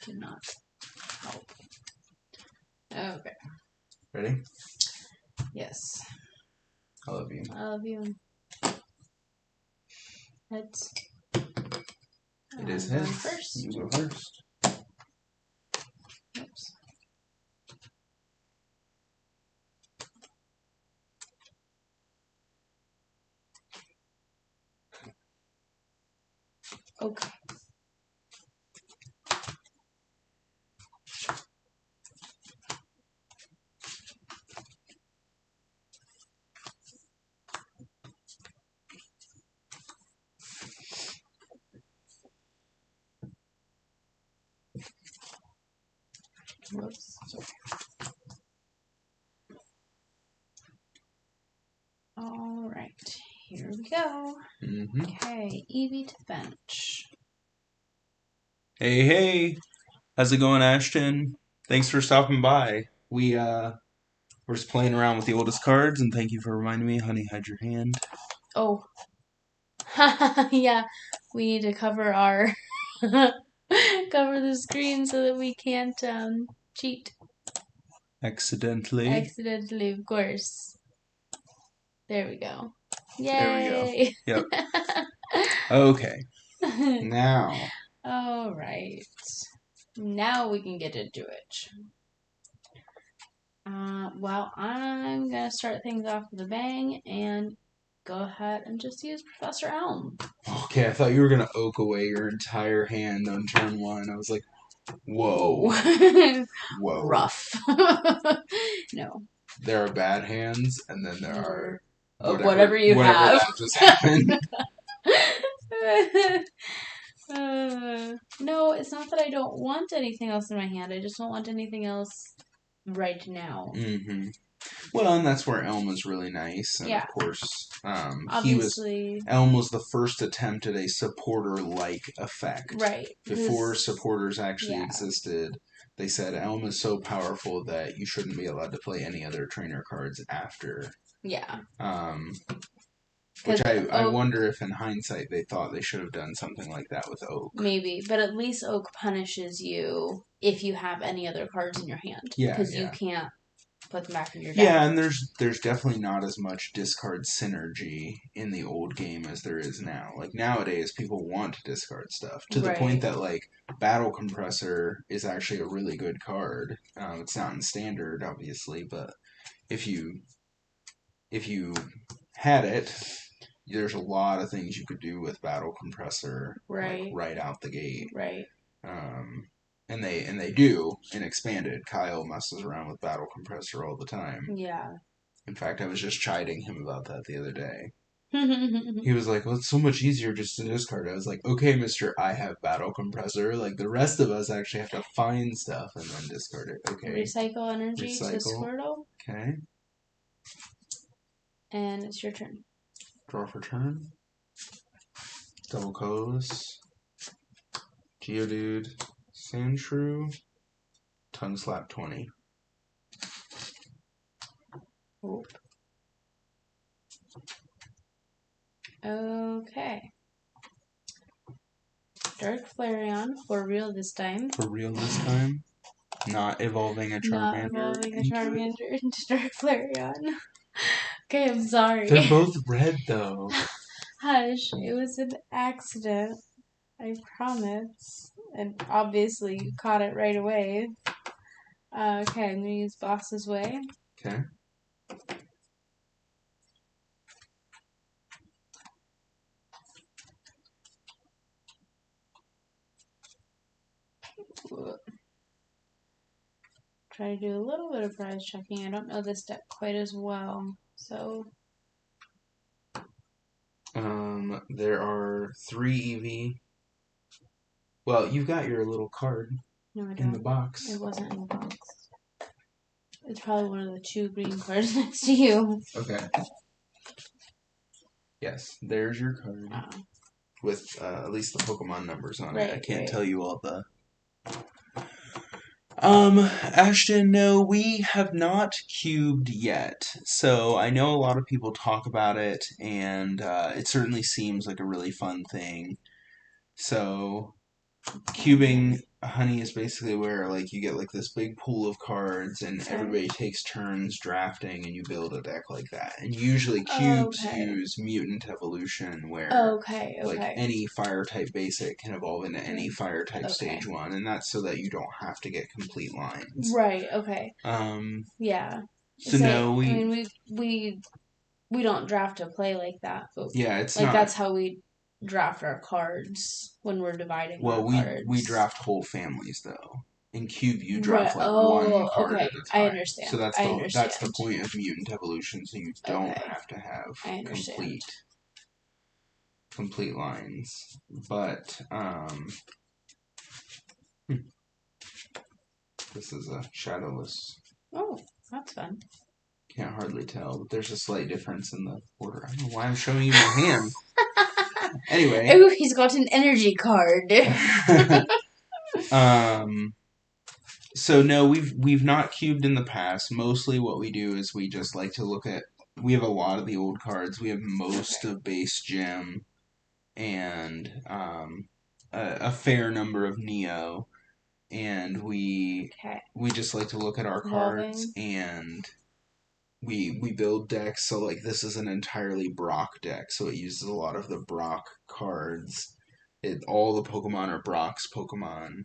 S2: did not help. Okay.
S1: Ready?
S2: I love you. Heads.
S1: It is
S2: I'm going
S1: heads.
S2: first.
S1: You go first.
S2: Oops. Okay. Whoops. All right. Here we go. Okay. Eevee to the bench.
S1: Hey, hey. How's it going, Ashton? Thanks for stopping by. We're just playing around with the oldest cards, and thank you for reminding me. Honey, hide your hand.
S2: Oh. Yeah. We need to cover our cover the screen so that we can't cheat.
S1: Accidentally.
S2: Accidentally, of course. There we go.
S1: Yay! There we go. Yep. Okay. Now.
S2: All right. Now we can get into it. Well, I'm gonna start things off with a bang and go ahead and just use Professor Elm.
S1: Okay, I thought you were gonna oak away your entire hand on turn one. I was like, whoa. Whoa.
S2: Rough. No.
S1: There are bad hands, and then there are
S2: whatever you have.
S1: That just happened.
S2: No, it's not that I don't want anything else in my hand. I just don't want anything else right now.
S1: Mm-hmm. Well, and that's where Elm is really nice. And
S2: Yeah.
S1: of course,
S2: Obviously.
S1: Elm was the first attempt at a supporter-like effect.
S2: Right.
S1: Before supporters actually existed, they said Elm is so powerful that you shouldn't be allowed to play any other trainer cards after.
S2: Yeah.
S1: Which I wonder if in hindsight they thought they should have done something like that with Oak.
S2: Maybe, but at least Oak punishes you if you have any other cards in your hand.
S1: Yeah,
S2: because you can't put them back in your deck.
S1: Yeah, and there's definitely not as much discard synergy in the old game as there is now. Like nowadays, people want to discard stuff to the point that like Battle Compressor is actually a really good card. It's not in standard, obviously, but if you had it, there's a lot of things you could do with Battle Compressor, like right out the gate.
S2: Right.
S1: And they do in Expanded. Kyle messes around with Battle Compressor all the time.
S2: Yeah.
S1: In fact, I was just chiding him about that the other day. He was like, well, it's so much easier just to discard. I was like, okay, mister, I have Battle Compressor. Like, the rest of us actually have to find stuff and then discard it. Okay.
S2: Recycle energy to Squirtle.
S1: Okay.
S2: And it's your turn.
S1: Draw for turn. Double Colosseum. Geodude. Sandshrew. Tongue Slap 20.
S2: Oop. Okay. Dark Flareon for real this time.
S1: For real this time? Not evolving a Charmander.
S2: Not evolving a Charmander into Dark Flareon. Okay, I'm sorry.
S1: They're both red though.
S2: Hush, it was an accident. I promise. And obviously you caught it right away. Okay, I'm gonna use Boss's Way.
S1: Okay.
S2: Try to do a little bit of prize checking. I don't know this deck quite as well, so.
S1: There are 3 Eevee. Well, you've got your little card in the box.
S2: It wasn't in the box. It's probably one of the 2 green cards next to you.
S1: Okay. Yes, there's your card. With at least the Pokemon numbers on it. I can't tell you all the... Ashton, no, we have not cubed yet. So I know a lot of people talk about it, and it certainly seems like a really fun thing. So cubing honey is basically where like you get like this big pool of cards and
S2: Okay.
S1: everybody takes turns drafting and you build a deck like that. And usually cubes
S2: Okay.
S1: use mutant evolution where
S2: Okay.
S1: like
S2: Okay.
S1: any fire type basic can evolve into any fire type
S2: Okay.
S1: stage 1, and that's so that you don't have to get complete lines.
S2: Right. Okay. Yeah.
S1: So no,
S2: I mean, we don't draft to play like that, but
S1: yeah, it's
S2: like
S1: not.
S2: that's how we draft our cards when we're dividing our cards.
S1: We draft whole families though. In Cube, you
S2: Right.
S1: draft like one card
S2: Okay.
S1: at a time.
S2: I understand.
S1: So that's
S2: I
S1: the
S2: understand.
S1: point of mutant evolution. So you don't
S2: Okay.
S1: have to have
S2: I understand.
S1: complete lines. But this is a shadowless.
S2: Oh, that's fun.
S1: Can't hardly tell, but there's a slight difference in the order. I don't know why I'm showing you my hand. Anyway.
S2: Oh, he's got an energy card.
S1: So no, we've not cubed in the past. Mostly what we do is we just like to look at. We have a lot of the old cards. We have most of base gem, and a fair number of Neo, and we just like to look at our cards and we build decks. So like this is an entirely Brock deck, so it uses a lot of the Brock cards. All the Pokemon are Brock's Pokemon.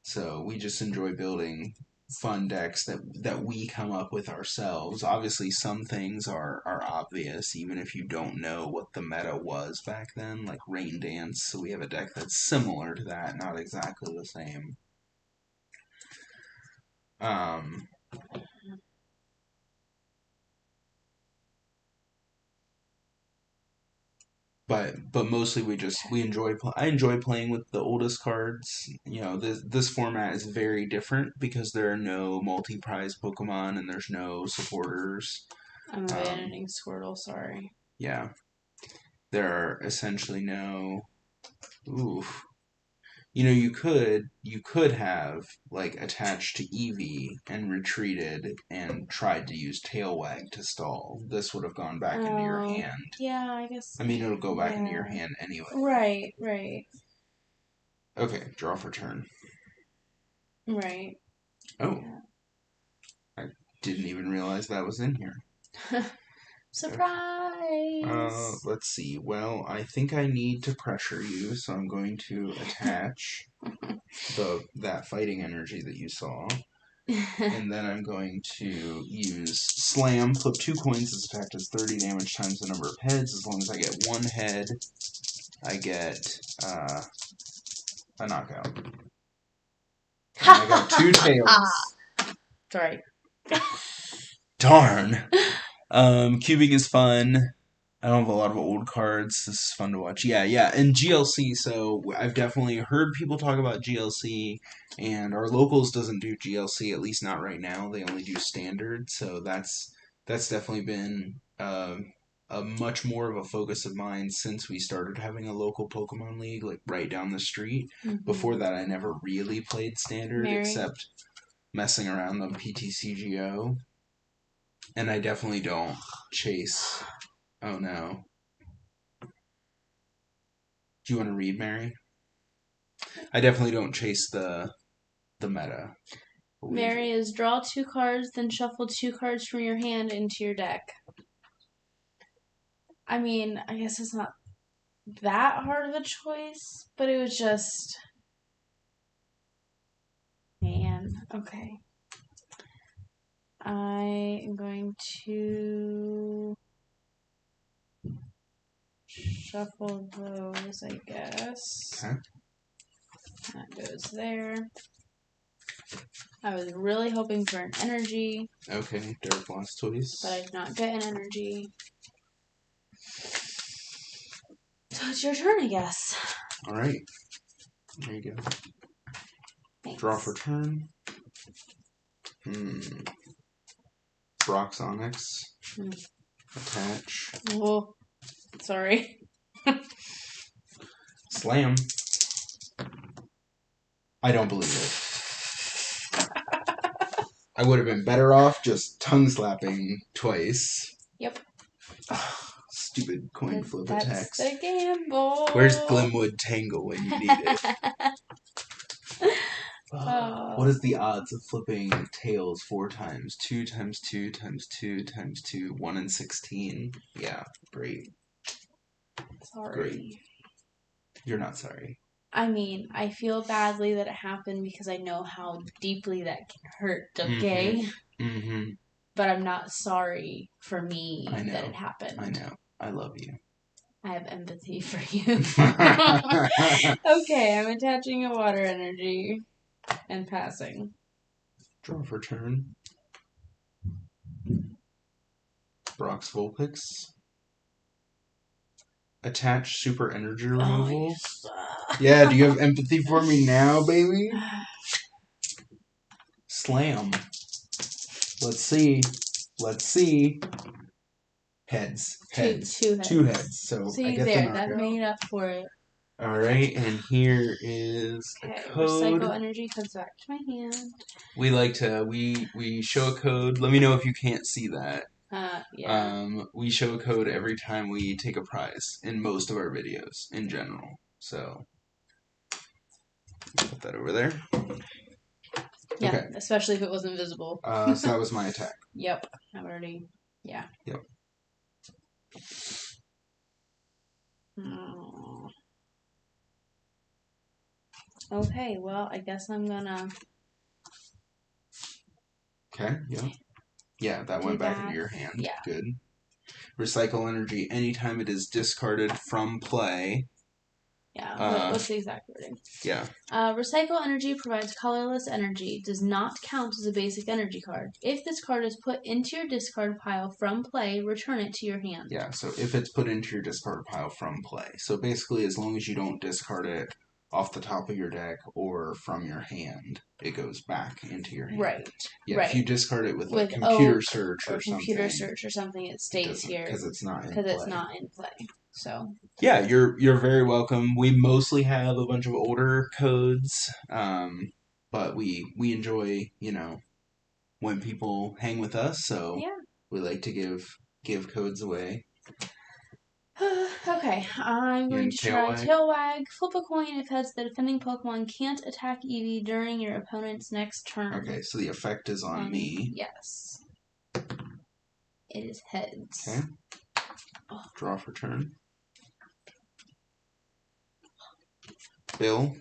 S1: So we just enjoy building fun decks that we come up with ourselves. Obviously, some things are obvious, even if you don't know what the meta was back then, like Rain Dance. So we have a deck that's similar to that, not exactly the same. But mostly we enjoy I enjoy playing with the oldest cards. You know, this format is very different because there are no multi-prize Pokemon and there's no supporters.
S2: I'm abandoning Squirtle, sorry.
S1: Yeah. There are essentially no oof. You know, you could have like attached to Eevee and retreated and tried to use Tail Wag to stall. This would have gone back into your hand.
S2: Yeah, I guess.
S1: I mean, it'll go back into your hand anyway.
S2: Right.
S1: Okay, draw for turn.
S2: Right.
S1: Oh. Yeah. I didn't even realize that was in here.
S2: Surprise!
S1: Let's see. Well, I think I need to pressure you, so I'm going to attach that fighting energy that you saw. And then I'm going to use Slam, flip 2 coins, this attack does 30 damage times the number of heads. As long as I get 1 head, I get a knockout. And I got 2 tails.
S2: Sorry.
S1: Darn. Cubing is fun. I don't have a lot of old cards. This is fun to watch. Yeah, and GLC, so I've definitely heard people talk about GLC, and our locals doesn't do GLC, at least not right now. They only do standard, so that's definitely been a much more of a focus of mine since we started having a local Pokemon League, like right down the street. Mm-hmm. Before that, I never really played standard, except messing around on PTCGO. And I definitely don't chase... Oh no. Do you want to read, Mary? I definitely don't chase the meta.
S2: Mary is draw 2 cards, then shuffle 2 cards from your hand into your deck. I mean, I guess it's not that hard of a choice, but it was just... Man, okay. I am going to shuffle those, I guess.
S1: Okay.
S2: That goes there. I was really hoping for an energy.
S1: Okay, Dark Blastoise.
S2: But I did not get an energy. So it's your turn, I guess.
S1: Alright. There you go. Thanks. Draw for turn. Brock's Onyx. Attach.
S2: Oh, sorry.
S1: Slam. I don't believe it. I would have been better off just tongue slapping twice.
S2: Yep.
S1: Stupid coin flip attacks.
S2: That's the gamble.
S1: Where's Glimwood Tangle when you need it? What is the odds of flipping tails 4 times? 2 times 2 times 2 times 2, 1 in 16. Yeah, great.
S2: Sorry.
S1: Great. You're not sorry.
S2: I mean, I feel badly that it happened because I know how deeply that can hurt, okay?
S1: Mm-hmm.
S2: But I'm not sorry for me that it happened.
S1: I know. I love you.
S2: I have empathy for you. Okay, I'm attaching a water energy and passing.
S1: Draw for turn. Brock's Vulpix. Attach super energy removal. Yeah, do you have empathy for me now, baby? Slam. Let's see. Heads. Heads.
S2: Two heads.
S1: So
S2: See,
S1: I get
S2: there,
S1: the knockout.
S2: that made up for it.
S1: Alright, and here is a code.
S2: Recycle energy comes back to my hand.
S1: We like to, we show a code. Let me know if you can't see that.
S2: Yeah.
S1: We show a code every time we take a prize in most of our videos in general. So, put that over there.
S2: Yeah,
S1: okay.
S2: Especially if it wasn't visible.
S1: So that was my attack.
S2: Yep, I've already, yeah.
S1: Yep.
S2: Okay, well, I guess I'm gonna...
S1: Okay, yeah. Yeah, that went back into your hand.
S2: Yeah.
S1: Good. Recycle energy anytime it is discarded from play.
S2: Yeah, what's the exact wording?
S1: Yeah.
S2: Recycle energy provides colorless energy. Does not count as a basic energy card. If this card is put into your discard pile from play, return it to your hand.
S1: Yeah, so if it's put into your discard pile from play. So basically, as long as you don't discard it off the top of your deck or from your hand, it goes back into your hand.
S2: Right.
S1: Yeah,
S2: right.
S1: If you discard it with like computer search or
S2: computer search or something, it stays here
S1: because it's not in
S2: because it's not in play. So
S1: yeah, you're very welcome. We mostly have a bunch of older codes, but we enjoy when people hang with us. So
S2: yeah.
S1: we like to give codes away.
S2: Okay, I'm going to try Tail Wag. Flip a coin if heads. The defending Pokemon can't attack Eevee during your opponent's next turn.
S1: Okay, so the effect is on me.
S2: Yes. It is heads.
S1: Okay. Draw for turn. Bill.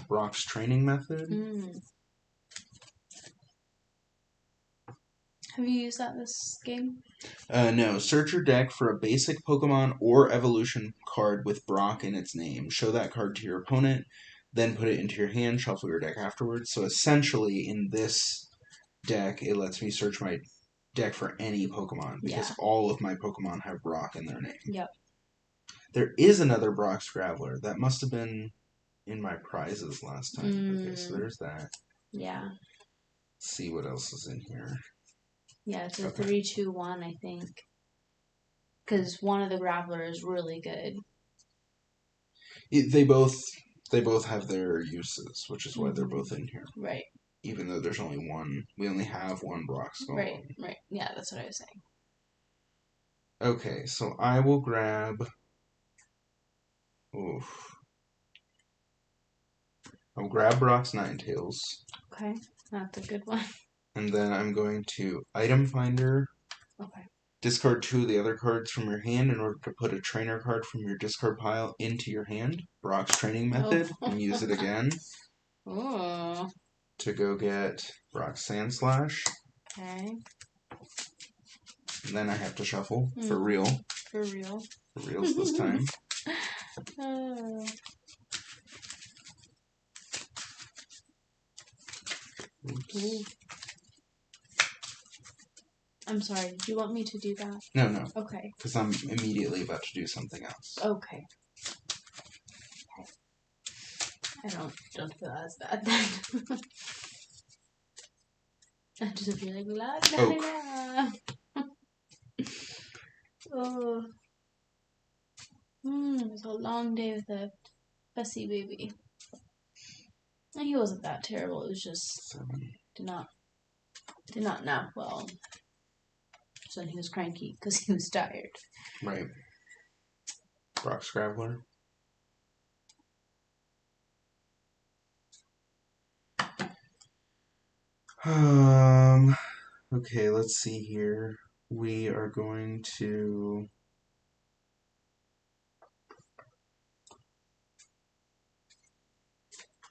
S1: Brock's training method.
S2: Have you used that this game?
S1: No. Search your deck for a basic Pokemon or evolution card with Brock in its name. Show that card to your opponent, then put it into your hand, shuffle your deck afterwards. So essentially, in this deck, it lets me search my deck for any Pokemon because all of my Pokemon have Brock in their name.
S2: Yep.
S1: There is another Brock Scrabbler. That must have been in my prizes last time. Okay, so there's that.
S2: Yeah.
S1: Let's see what else is in here.
S2: Yeah, it's a 3-2-1, I think. Because one of the Graveler is really good.
S1: They both have their uses, which is why they're both in here.
S2: Right.
S1: Even though there's only one, we only have one Brock Golem.
S2: Right. Yeah, that's what I was saying.
S1: Okay, so I will grab. Oof. I'll grab Brock's Ninetales.
S2: Okay, that's a good one.
S1: And then I'm going to Item Finder.
S2: Okay.
S1: Discard 2 of the other cards from your hand in order to put a trainer card from your discard pile into your hand. Brock's training method. And use it again.
S2: Oh.
S1: To go get Brock's Sandslash.
S2: Okay.
S1: And then I have to shuffle. For real.
S2: For real.
S1: For reals this time. Oops.
S2: I'm sorry, did you want me to do that?
S1: No.
S2: Okay.
S1: Because I'm immediately about to do something else.
S2: Okay. I don't feel as bad then. I just feel like la la la. Oh. It was a long day with a fussy baby. And he wasn't that terrible, it was just did not did not nap well. So he was cranky because he was tired.
S1: Right. Brock Scrabbler. Okay, let's see here. We are going to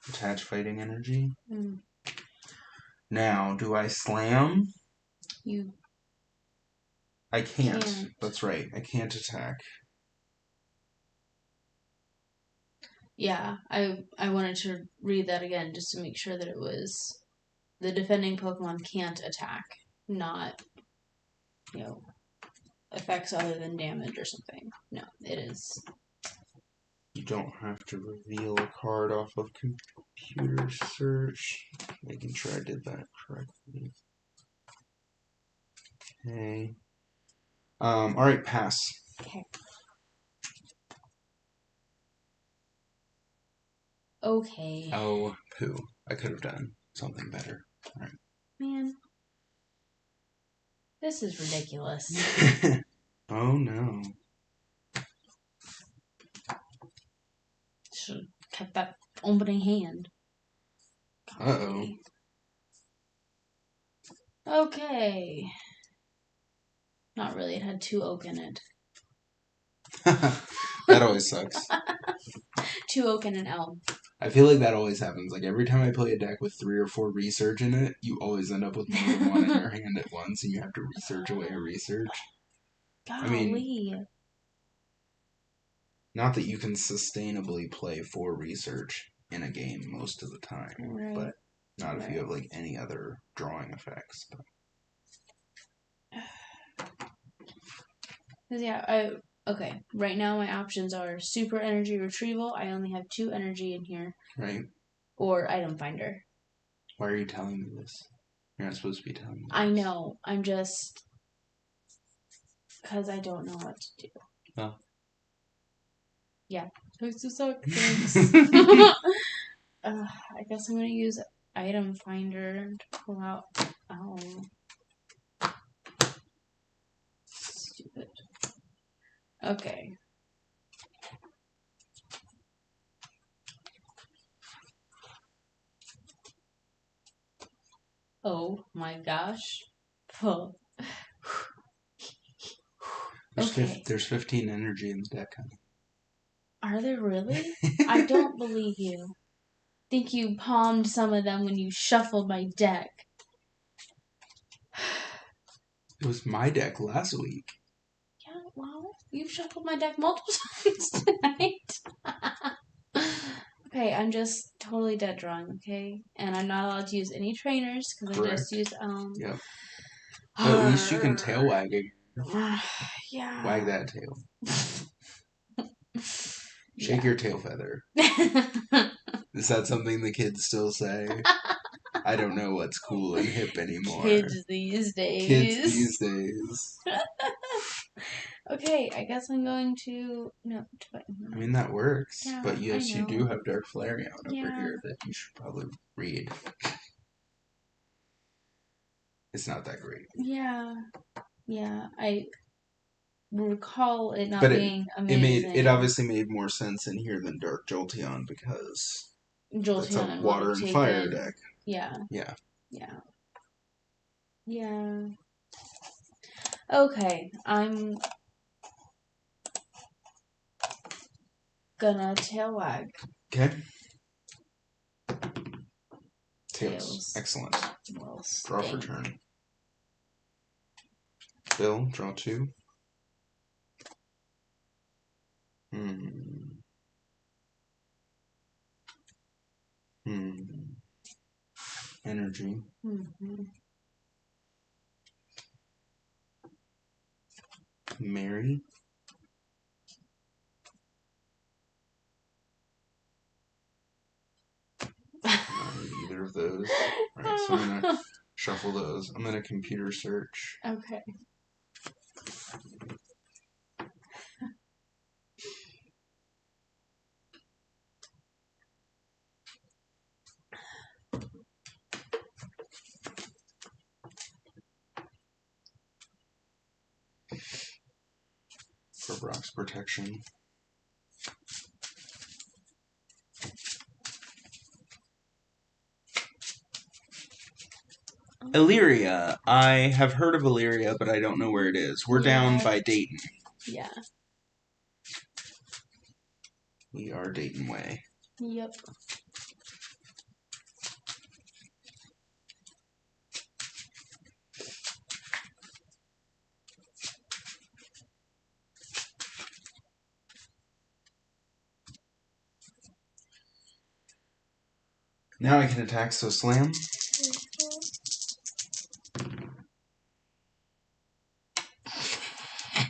S1: attach fighting energy. Now, do I slam? I can't. That's right. I can't attack.
S2: Yeah, I wanted to read that again just to make sure that it was the defending Pokemon can't attack, not, effects other than damage or something. No, it is.
S1: You don't have to reveal a card off of computer search. Making sure I did that correctly. Okay. Alright, pass.
S2: Okay. Okay.
S1: Oh, poo. I could have done something better. Alright.
S2: Man. This is ridiculous.
S1: Oh no.
S2: Should have kept that opening hand.
S1: Uh-oh.
S2: Okay. Not really, it had 2 oak in it.
S1: That always sucks.
S2: 2 oak and an elm.
S1: I feel like that always happens. Like every time I play a deck with 3 or 4 research in it, you always end up with more than one in your hand at once, and you have to research away a research.
S2: Golly.
S1: I mean, not that you can sustainably play 4 research in a game most of the time,
S2: right.
S1: But not if you have like any other drawing effects. But.
S2: Yeah, okay. Right now my options are super energy retrieval. I only have 2 energy in here.
S1: Right.
S2: Or item finder.
S1: Why are you telling me this? You're not supposed to be telling me this.
S2: I know. I'm just... because I don't know what to do.
S1: Oh.
S2: Yeah. Supposed to suck. Thanks. I guess I'm going to use item finder to pull out... Oh. Stupid. Okay. Oh my gosh. Oh.
S1: There's 15 energy in the deck, honey.
S2: Are there really? I don't believe you. Think you palmed some of them when you shuffled my deck.
S1: It was my deck last week.
S2: Yeah, well, you've shuffled my deck multiple times tonight. Okay, I'm just totally dead drawing, okay? And I'm not allowed to use any trainers because I just used
S1: Yep. But at least you can tail wag it.
S2: Yeah.
S1: Wag that tail. Shake your tail feather. Is that something the kids still say? I don't know what's cool and hip anymore.
S2: Kids these days. Okay, I guess I'm going to... No,
S1: I mean, that works.
S2: Yeah,
S1: but yes, you do have Dark Flareon over here that you should probably read. It's not that great.
S2: Yeah, I recall it not being amazing.
S1: It obviously made more sense in here than Dark Jolteon because that's a water and fire deck.
S2: Yeah.
S1: Yeah.
S2: Yeah. Yeah. Okay, I'm gonna tail wag.
S1: Okay. Tails. Excellent.
S2: Well,
S1: draw for turn. Bill, draw 2. Energy. Mary. Not either of those. Alright, so I'm gonna shuffle those. I'm gonna computer search.
S2: Okay.
S1: for Brock's protection. Illyria. I have heard of Illyria, but I don't know where it is. We're down by Dayton.
S2: Yeah.
S1: We are Dayton way.
S2: Yep.
S1: Now I can attack, so slam.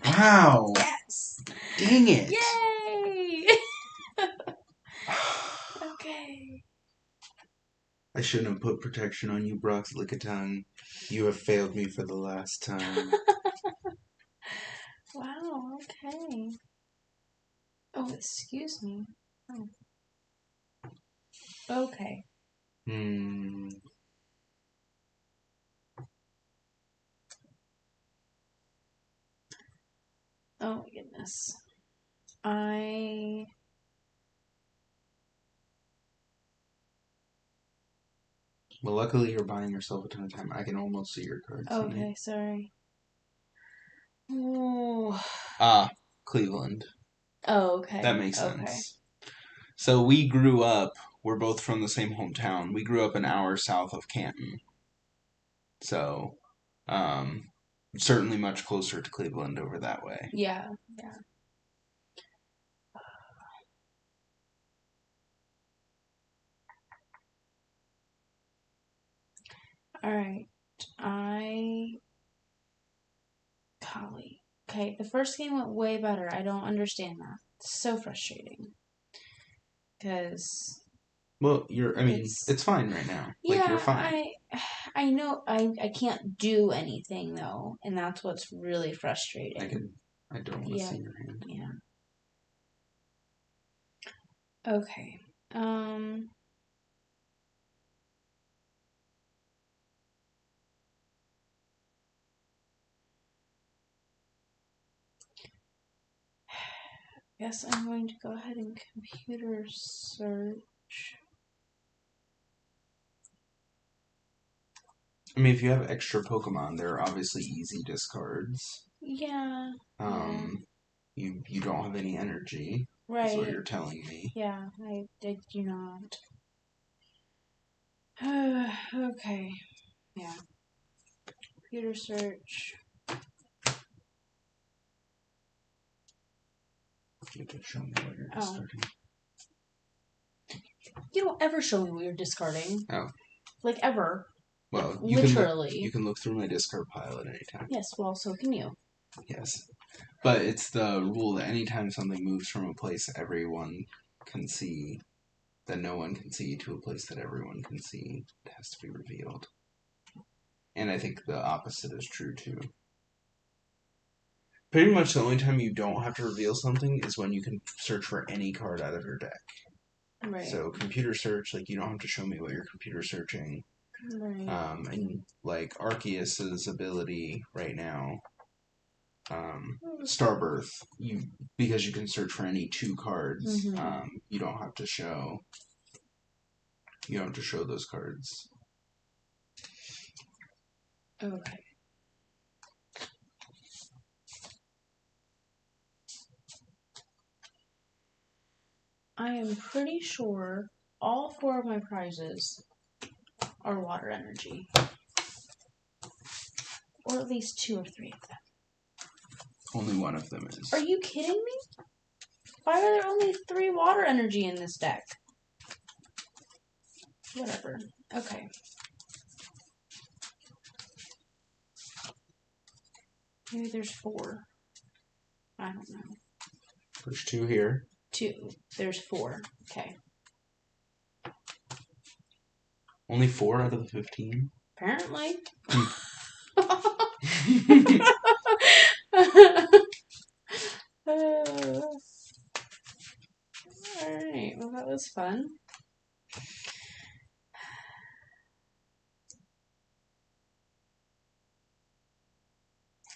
S1: Wow!
S2: Yes!
S1: Dang it!
S2: Yay! Okay.
S1: I shouldn't have put protection on you, Brock's Lickitung. You have failed me for the last time.
S2: Wow, okay. Oh, excuse me. Oh. Okay. Oh my goodness.
S1: Well, luckily you're buying yourself a ton of time. I can almost see your cards.
S2: Okay,
S1: honey.
S2: sorry. Ooh.
S1: Cleveland.
S2: Oh, okay.
S1: That makes sense. So we grew up, we're both from the same hometown. We grew up an hour south of Canton. So, certainly much closer to Cleveland over that way.
S2: Yeah, yeah. Alright. Golly. Okay, the first game went way better. I don't understand that. It's so frustrating. Because...
S1: Well, it's fine right now.
S2: Yeah,
S1: like, you're fine.
S2: I know I can't do anything, though. And that's what's really frustrating.
S1: I don't want to see your hand.
S2: Yeah. Okay. Guess I'm going to go ahead and computer search.
S1: I mean, if you have extra Pokemon, they're obviously easy discards.
S2: Yeah.
S1: You don't have any energy.
S2: Right.
S1: That's what you're telling me.
S2: Yeah, I do not. Okay. Yeah. Computer search.
S1: You can show me what you're discarding.
S2: You don't ever show me what you're discarding.
S1: Oh.
S2: Like, ever.
S1: Well,
S2: literally.
S1: You can look through my discard pile at any time.
S2: Yes, well, so can you.
S1: Yes. But it's the rule that anytime something moves from a place everyone can see, that no one can see, to a place that everyone can see, it has to be revealed. And I think the opposite is true, too. Pretty much the only time you don't have to reveal something is when you can search for any card out of your deck.
S2: Right.
S1: So computer search, like, you don't have to show me what you're computer searching.
S2: Right.
S1: And, like, Arceus's ability right now, Starbirth, because you can search for any two cards, you don't have to show those cards.
S2: Okay. I am pretty sure all 4 of my prizes are water energy. Or at least 2 or 3 of them.
S1: Only one of them is.
S2: Are you kidding me? Why are there only 3 water energy in this deck? Whatever. Okay. Maybe there's 4. I don't know.
S1: There's 2 here.
S2: 2. There's 4. Okay.
S1: Only 4 out of the 15?
S2: Apparently. Alright, well that was fun.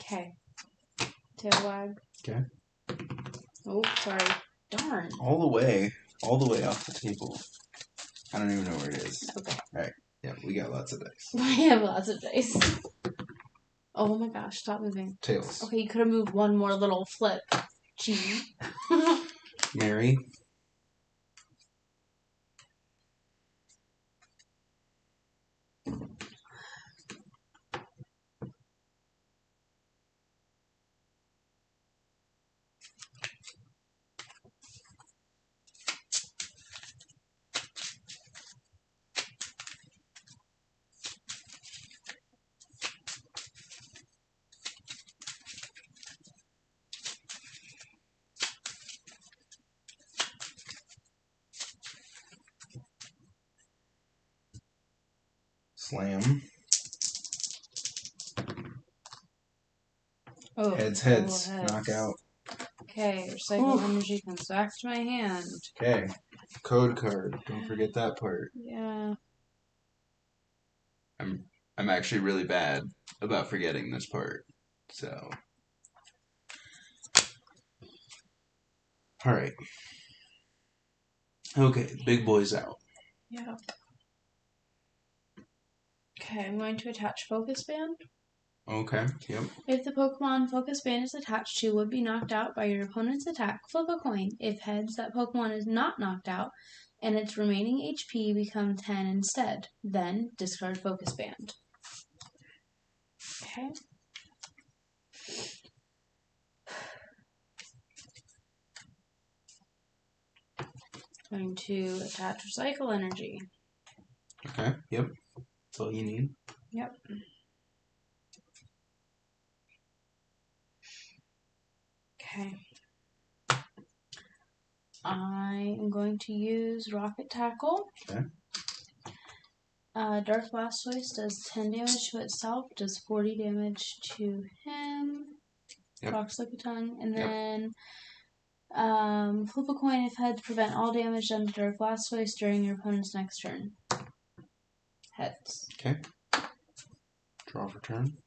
S2: Okay. Tail wag.
S1: Okay.
S2: Oh, sorry. Darn.
S1: All the way off the table. I don't even know where it is.
S2: Okay.
S1: Alright. Yeah, we got lots of dice.
S2: We have lots of dice. Oh my gosh, stop moving.
S1: Tails.
S2: Okay, you could have moved one more little flip. Gee.
S1: Mary. Slam.
S2: Oh,
S1: Heads. Knockout.
S2: Okay, recycle energy comes back to my hand.
S1: Okay. Code card. Don't forget that part.
S2: Yeah.
S1: I'm actually really bad about forgetting this part. So. Alright. Okay, big boy's out.
S2: Yeah. Okay, I'm going to attach Focus Band.
S1: Okay, yep.
S2: If the Pokemon Focus Band is attached to would be knocked out by your opponent's attack, flip a coin. If heads, that Pokemon is not knocked out, and its remaining HP become 10 instead. Then discard Focus Band. Okay. Going to attach Recycle Energy.
S1: Okay, yep. That's all you need.
S2: Yep. Okay. I am going to use Rocket Tackle.
S1: Okay.
S2: Dark Blastoise does 10 damage to itself, does 40 damage to him.
S1: Yep.
S2: Talks like a tongue. And then flip a coin if heads, prevent all damage done to Dark Blastoise during your opponent's next turn. Heads.
S1: Okay. Draw for turn.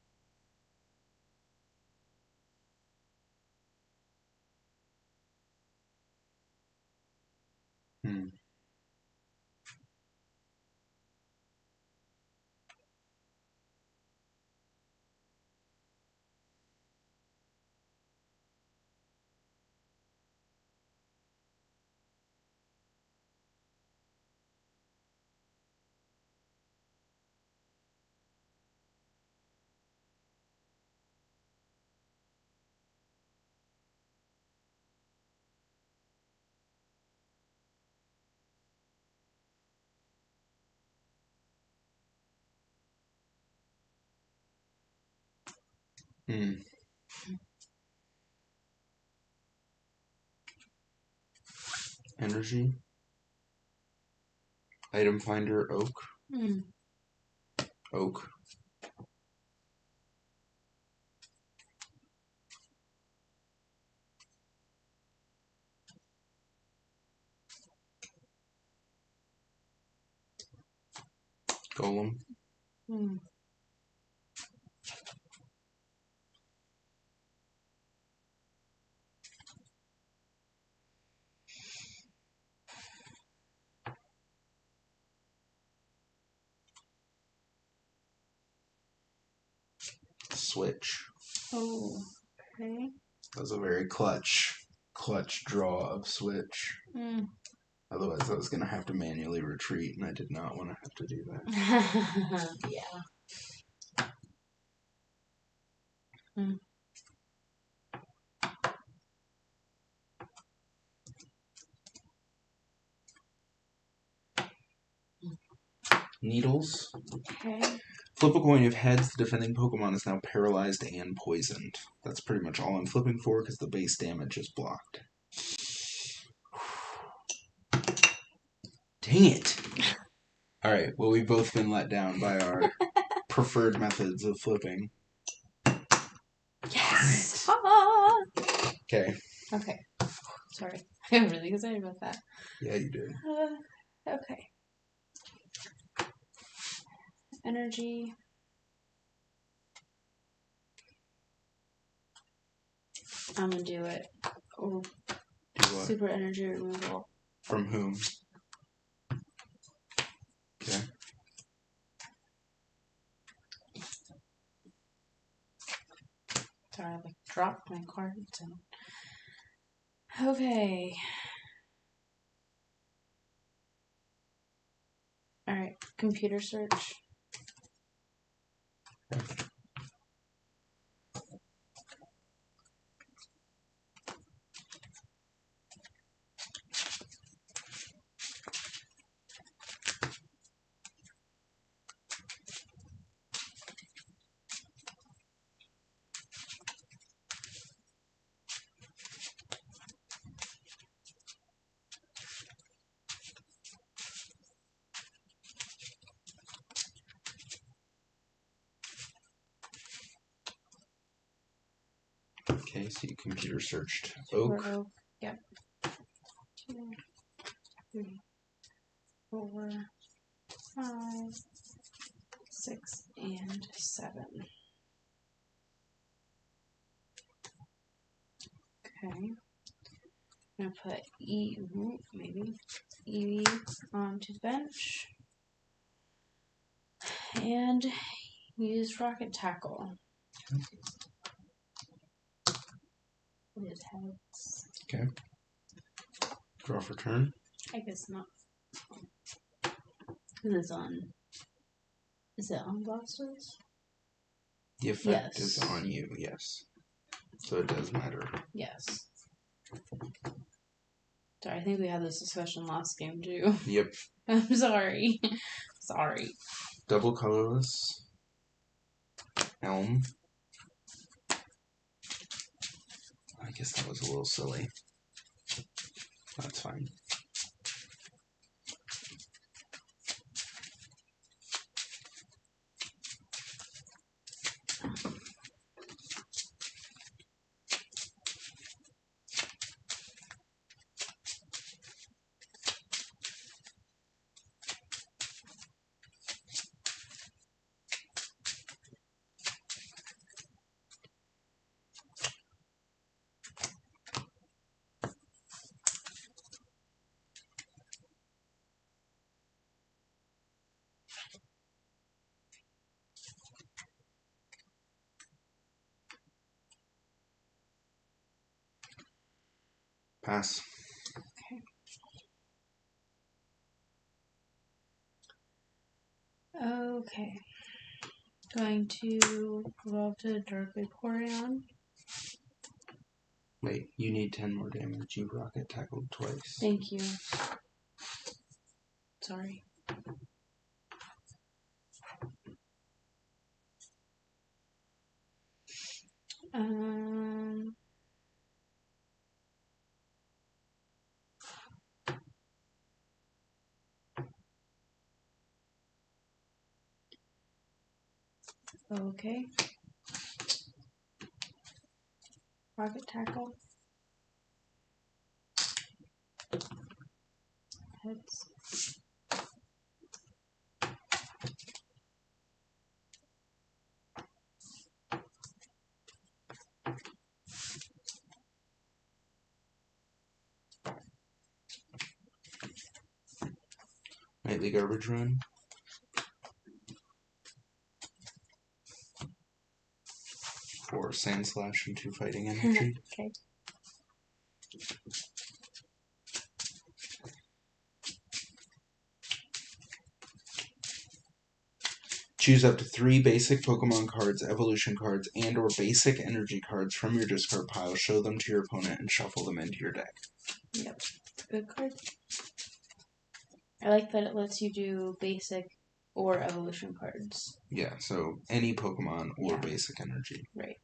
S1: Energy. Item finder, oak. Oak. Golem. Switch.
S2: Oh, okay.
S1: That was a very clutch draw of switch. Otherwise, I was going to have to manually retreat, and I did not want to have to do that.
S2: Yeah.
S1: Needles.
S2: Okay.
S1: Flip a coin. If heads, the defending Pokemon is now paralyzed and poisoned. That's pretty much all I'm flipping for because the base damage is blocked. Dang it! Alright, well, we've both been let down by our preferred methods of flipping.
S2: Yes!
S1: Okay.
S2: Okay. Sorry. I'm really excited about that.
S1: Yeah, you did.
S2: Okay. Energy. I'm gonna do it. Oh,
S1: What?
S2: Super energy removal.
S1: From whom? Okay.
S2: Sorry, I like dropped my cards. Okay. Alright, computer search.
S1: Okay, so you computer searched oak.
S2: Oak. Yep. 2, 3, 4, 5, 6, and 7. Okay. I'm gonna put maybe Eevee onto the bench and use Rocket Tackle. It is heads.
S1: Okay. Draw for turn.
S2: I guess not. Is it on Blastoise?
S1: The effect is on you, yes. So it does matter.
S2: Yes. Sorry, I think we had this discussion last game too.
S1: Yep.
S2: I'm sorry. Sorry.
S1: Double colorless. Elm. I guess that was a little silly. That's fine. Pass.
S2: Okay. Going to evolve to Dark Vaporeon.
S1: Wait, you need 10 more damage. You rocket tackled twice.
S2: Thank you. Sorry. Okay. Rocket Tackle. Heads.
S1: Nightly Garbage Run. For Sand Slash and 2 Fighting Energy.
S2: Okay.
S1: Choose up to 3 basic Pokemon cards, evolution cards, and or basic energy cards from your discard pile. Show them to your opponent and shuffle them into your deck.
S2: Yep. Good card. I like that it lets you do basic or evolution cards.
S1: Yeah, so any Pokemon or basic energy.
S2: Right.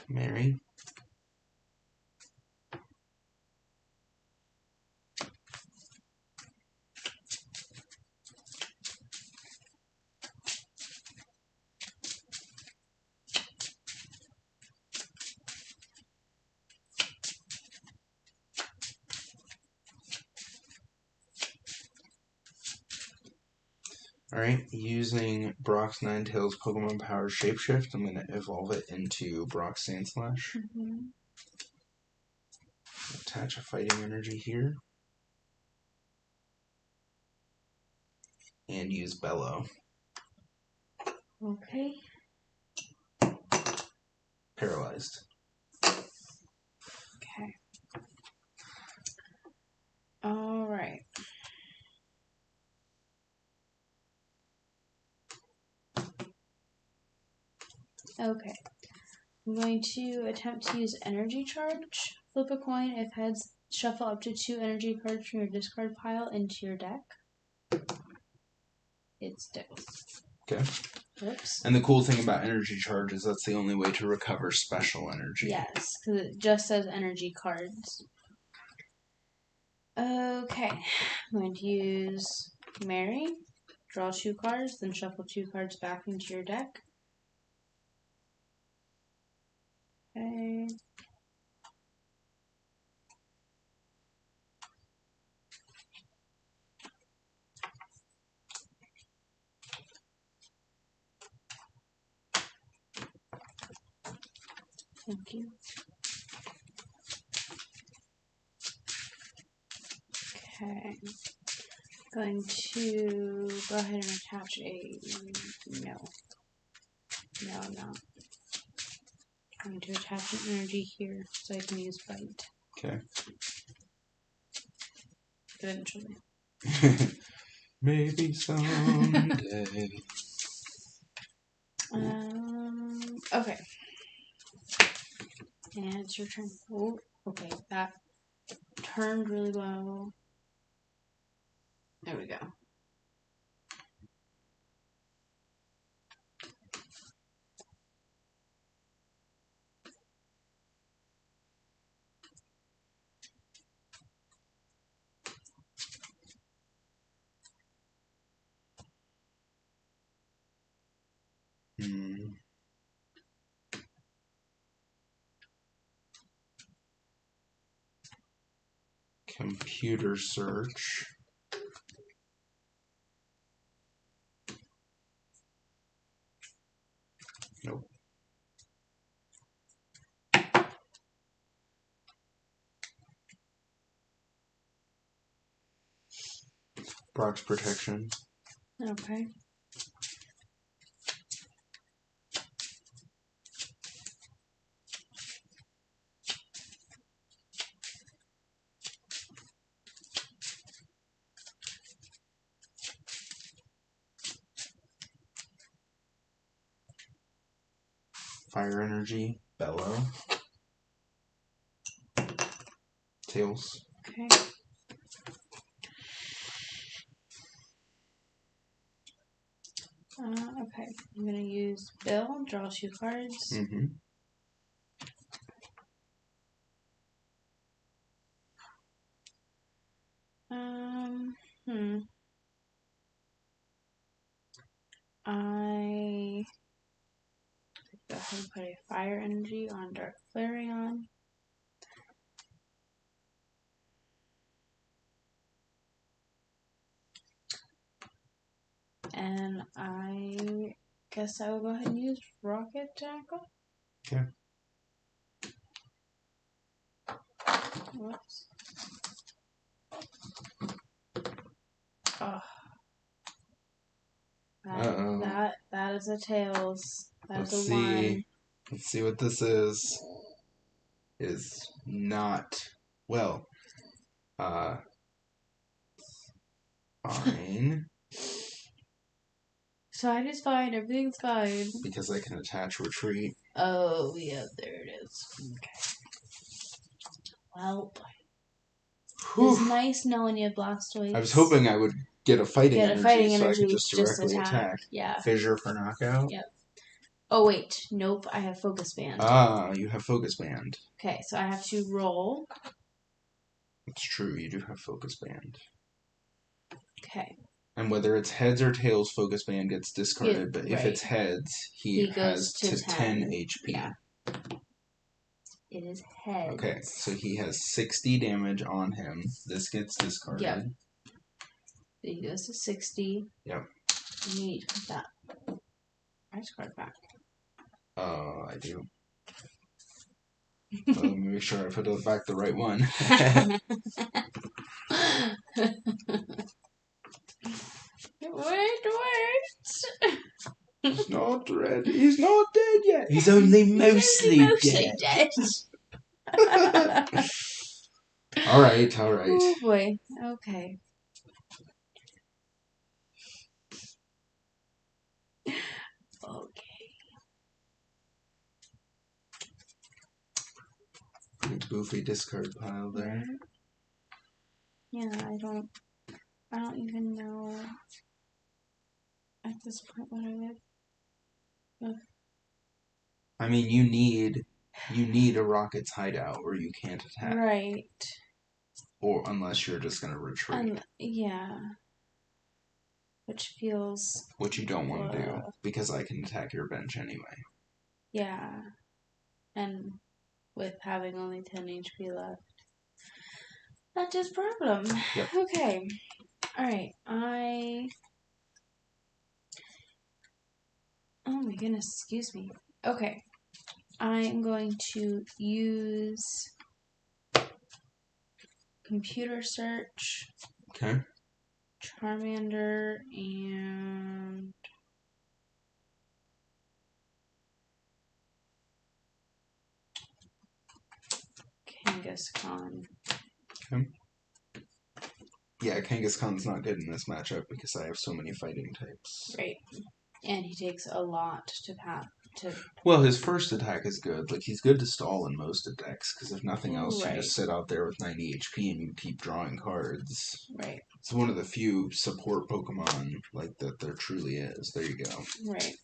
S1: Mary. Alright, using Brock's Ninetales Pokemon Power Shapeshift, I'm going to evolve it into Brock's Sandslash. Attach a Fighting Energy here. And use Bellow.
S2: Okay.
S1: Paralyzed.
S2: Okay. Alright. Okay. I'm going to attempt to use Energy Charge. Flip a coin. If heads, shuffle up to 2 energy cards from your discard pile into your deck. It's tails.
S1: Okay.
S2: Whoops.
S1: And the cool thing about Energy Charge is that's the only way to recover special energy.
S2: Yes, because it just says energy cards. Okay. I'm going to use Mary. Draw 2 cards, then shuffle 2 cards back into your deck. Okay. Thank you. Okay. Going to go ahead and attach a... No. No, I'm not. I'm going to attach an energy here so I can use Bite.
S1: Okay.
S2: Eventually.
S1: Maybe someday.
S2: Okay. And it's your turn. Oh, okay. That turned really well. There we go.
S1: Computer search. Nope. Brock's Protection.
S2: Okay.
S1: Fire Energy. Bellow. Tails.
S2: Okay. Okay. I'm going to use Bill. Draw 2 cards.
S1: Mm-hmm.
S2: I go ahead and put a Fire Energy on Dark Flareon. And I guess I will go ahead and use Rocket Tackle.
S1: Okay.
S2: Whoops. Oh. That is a tails. That's a 1.
S1: Let's see what this is. Is not well. Fine.
S2: Side is fine. Everything's fine.
S1: Because I can attach retreat.
S2: Oh yeah, there it is. Okay. Well, it's nice knowing you have Blastoise.
S1: I was hoping I would get a fighting energy so I could just
S2: just
S1: directly attack.
S2: Yeah.
S1: Fissure for knockout.
S2: Yep. Oh wait, nope. I have Focus Band.
S1: Ah, you have Focus Band.
S2: Okay, so I have to roll.
S1: It's true. You do have Focus Band.
S2: Okay.
S1: And whether it's heads or tails, Focus Band gets discarded. But if it's heads, he has
S2: goes to
S1: 10 HP.
S2: Yeah. It is heads.
S1: Okay, so he has 60 damage on him. This gets discarded.
S2: Yep. He goes to 60.
S1: Yep.
S2: You need to put that prize card back.
S1: Oh, I do. Let me make sure I put it back the right one.
S2: Wait.
S1: He's not dead. He's not dead yet. He's only mostly dead. All right.
S2: Oh boy. Okay.
S1: Big goofy discard pile there.
S2: Yeah, I don't even know at this point what I would.
S1: I mean, you need a Rocket's hideout, or you can't attack.
S2: Right.
S1: Or unless you're just gonna retreat.
S2: Yeah. Which feels.
S1: Which you don't want to do, because I can attack your bench anyway.
S2: Yeah. And with having only 10 HP left. That's his problem.
S1: Yep.
S2: Okay. Alright. Oh my goodness, excuse me. Okay. I'm going to use computer search.
S1: Okay.
S2: Charmander and Kangaskhan.
S1: Okay. Yeah, Kangaskhan's not good in this matchup because I have so many fighting types.
S2: Right. And he takes a lot to pat.
S1: Well, his first attack is good. Like, he's good to stall in most decks, because if nothing else, you just sit out there with 90 HP and you keep drawing cards.
S2: Right.
S1: It's one of the few support Pokemon like that there truly is. There you go.
S2: Right.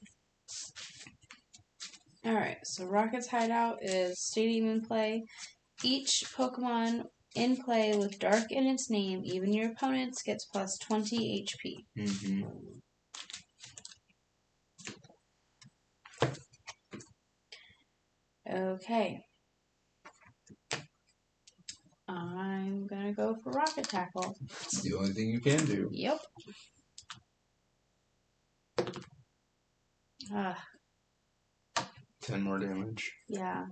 S2: Alright, so Rocket's Hideout is Stadium in play. Each Pokemon in play with Dark in its name, even your opponent's, gets plus 20 HP.
S1: Mm-hmm.
S2: Okay. I'm gonna go for Rocket Tackle.
S1: It's the only thing you can do.
S2: Yep.
S1: 10 more damage.
S2: Yeah.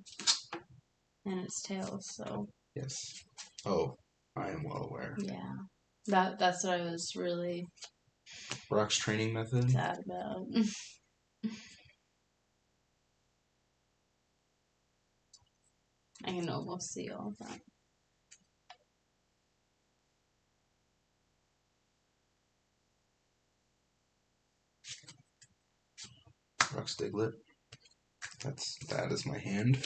S2: And it's tails, so.
S1: Yes. Oh, I am well aware.
S2: Yeah. That's what I was really.
S1: Brock's training method?
S2: Sad about. I can almost see all of that.
S1: Rock Stiglet. That is my hand.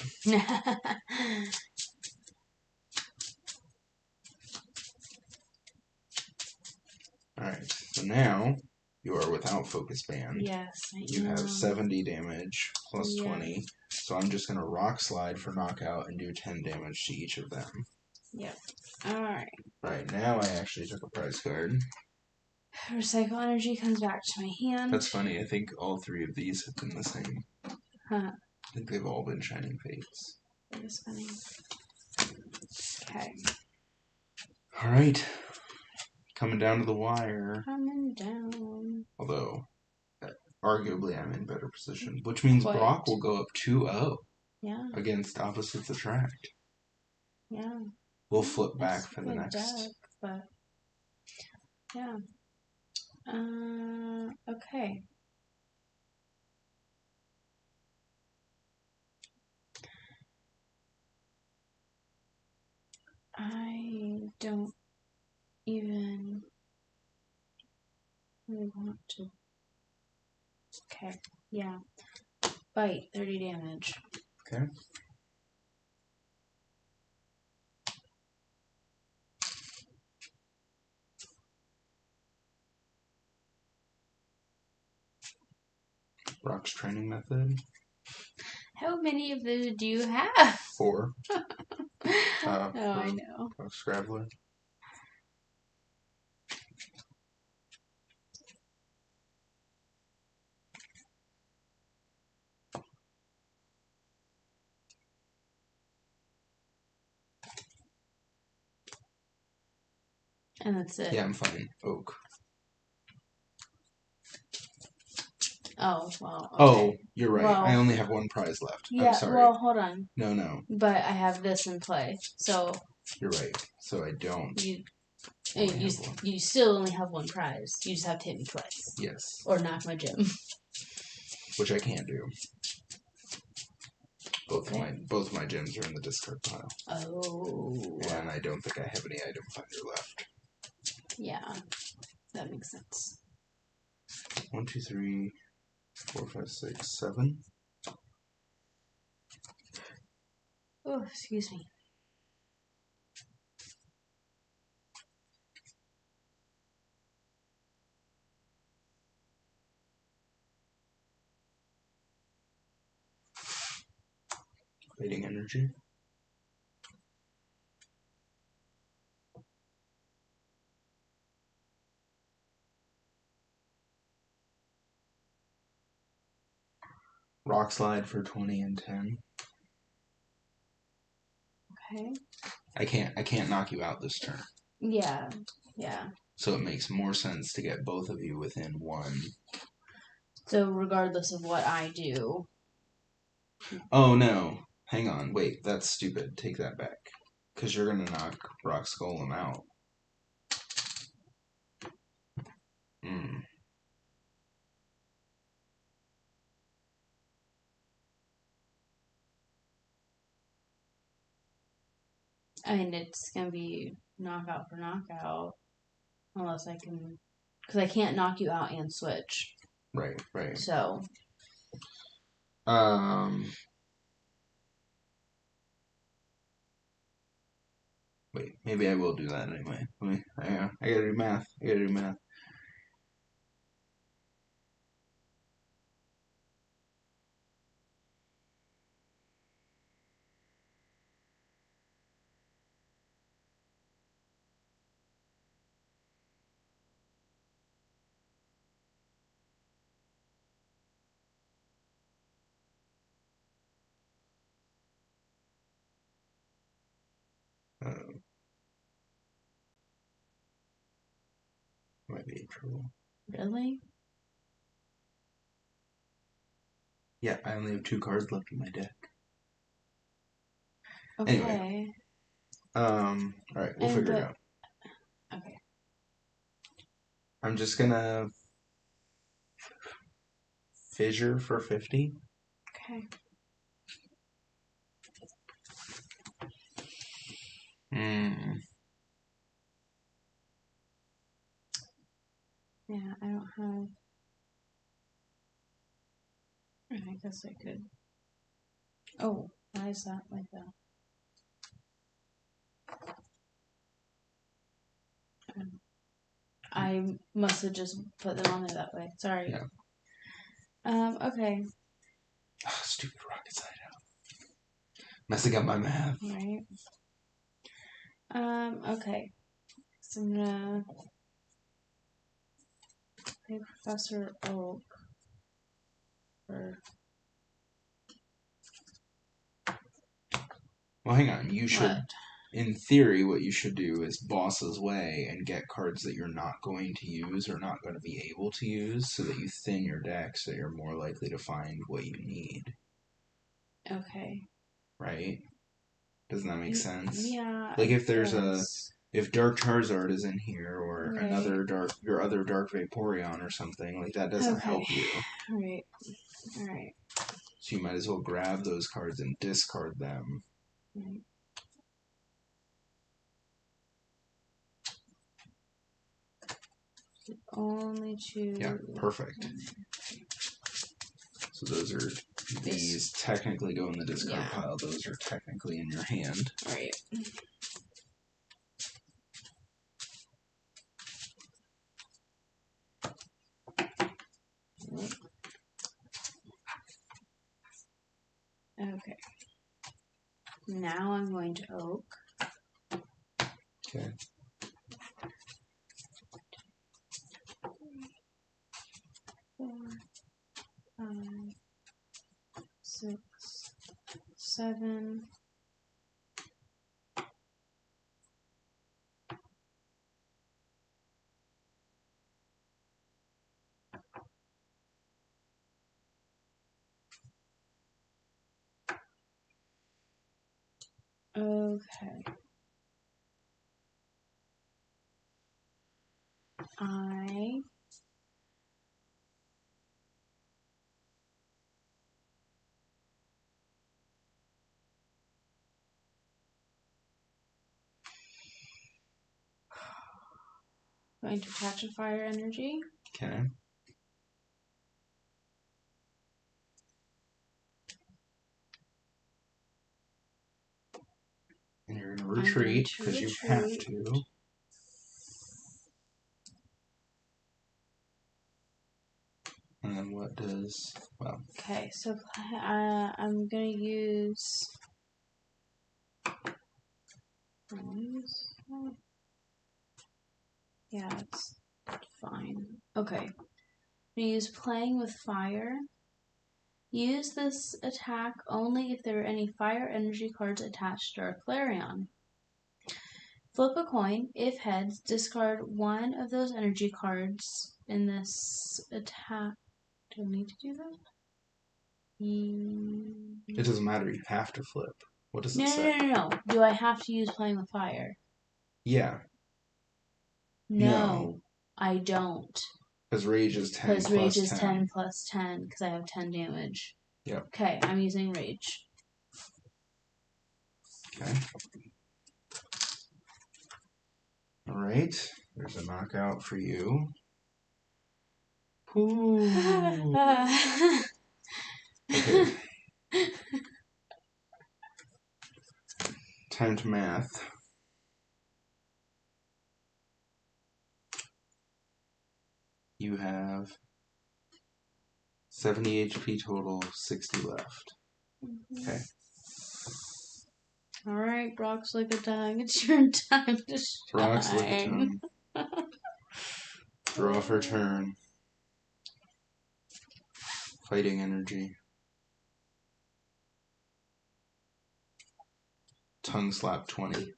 S1: Alright, so now you are without Focus Band.
S2: Yes,
S1: You have 70 damage plus 20. So I'm just going to Rock Slide for knockout and do 10 damage to each of them.
S2: Yep. Alright.
S1: Right, now I actually took a prize card.
S2: Recycle energy comes back to my hand.
S1: That's funny. I think all three of these have been the same.
S2: Huh.
S1: I think they've all been Shining Fates.
S2: That is funny. Okay.
S1: Alright. Coming down to the wire.
S2: Coming down.
S1: Although, arguably I'm in better position. Which means Brock will go up 2-0.
S2: Yeah.
S1: Against Opposites Attract.
S2: Yeah.
S1: We'll flip back for the next.
S2: Deck, but yeah. Okay. I don't even really want to. Okay. Yeah. Bite, 30 damage.
S1: Okay. Brock's training method.
S2: How many of those do you have?
S1: 4.
S2: I know.
S1: Rock Scrabbler.
S2: And that's it.
S1: Yeah, I'm fine. Oak.
S2: Oh, well, okay.
S1: Oh, you're right.
S2: Well,
S1: I only have one prize left.
S2: Yeah,
S1: I'm sorry.
S2: well, hold on.
S1: No.
S2: But I have this in play, so...
S1: You're right. So I don't.
S2: You still only have one prize. You just have to hit me twice.
S1: Yes.
S2: Or knock my gym.
S1: Which I can't do. Both my gems are in the discard pile.
S2: Oh.
S1: And I don't think I have any item finder left.
S2: Yeah, that makes sense.
S1: 1, 2, 3, 4, 5, 6, 7.
S2: Oh, excuse me.
S1: Fading energy. Rock slide for 20 and 10.
S2: Okay.
S1: I can't knock you out this turn.
S2: Yeah.
S1: So it makes more sense to get both of you within 1.
S2: So regardless of what I do.
S1: Oh no. Hang on. Wait, that's stupid. Take that back. Because you're going to knock Rock's Golem out.
S2: I mean, it's going to be knockout for knockout. Unless I can... Because I can't knock you out and switch.
S1: Right.
S2: So...
S1: Wait, maybe I will do that anyway. I gotta do math. Might be in trouble.
S2: Really?
S1: Yeah, I only have 2 cards left in my deck.
S2: Okay.
S1: Anyway. Alright, we'll figure it out.
S2: Okay.
S1: I'm just gonna fissure for 50.
S2: Okay. Yeah, I don't have... I guess I could... Oh, why is that like that? I must have just put them on there that way. Sorry.
S1: Yeah.
S2: Okay.
S1: Stupid rocket side out. Messing up my math.
S2: Right. Okay. So I'm gonna play Professor Oak for...
S1: Well, hang on. You should...
S2: What?
S1: In theory, what you should do is Boss's Way and get cards that you're not going to use or not going to be able to use so that you thin your deck so you're more likely to find what you need.
S2: Okay.
S1: Right? Doesn't that make sense?
S2: Yeah.
S1: Like if there's if Dark Charizard is in here or
S2: right.
S1: your other Dark Vaporeon or something, like that doesn't help you.
S2: Right. Alright.
S1: So you might as well grab those cards and discard them.
S2: Right. Only 2.
S1: Yeah, perfect. So those are... These technically go in the discard pile. Those are technically in your hand.
S2: Right. Okay. Now I'm going to Oak.
S1: Okay.
S2: 4, 5, 6, 7. Okay. I'm going to attach a fire energy.
S1: Okay. And you're going to retreat because you have to. And then what does, well.
S2: Okay, so I'm going to use. Yeah, it's fine. Okay. I'm going to use Playing with Fire. Use this attack only if there are any fire energy cards attached to our Clarion. Flip a coin. If heads, discard one of those energy cards in this attack. Do I need to do that?
S1: It doesn't matter. You have to flip. What does it say?
S2: No. Do I have to use Playing with Fire?
S1: Yeah.
S2: No. I don't.
S1: Because Rage is 10
S2: Because Rage is 10 plus 10, because I have 10 damage.
S1: Yep.
S2: Okay, I'm using Rage.
S1: Okay. Alright. There's a knockout for you. Ooh. Okay. Time to math. You have 70 HP total, 60 left. Okay.
S2: Alright, Brock's like a tongue. It's your time to shine.
S1: Brock's like a tongue. Draw for turn. Fighting energy. Tongue slap 20.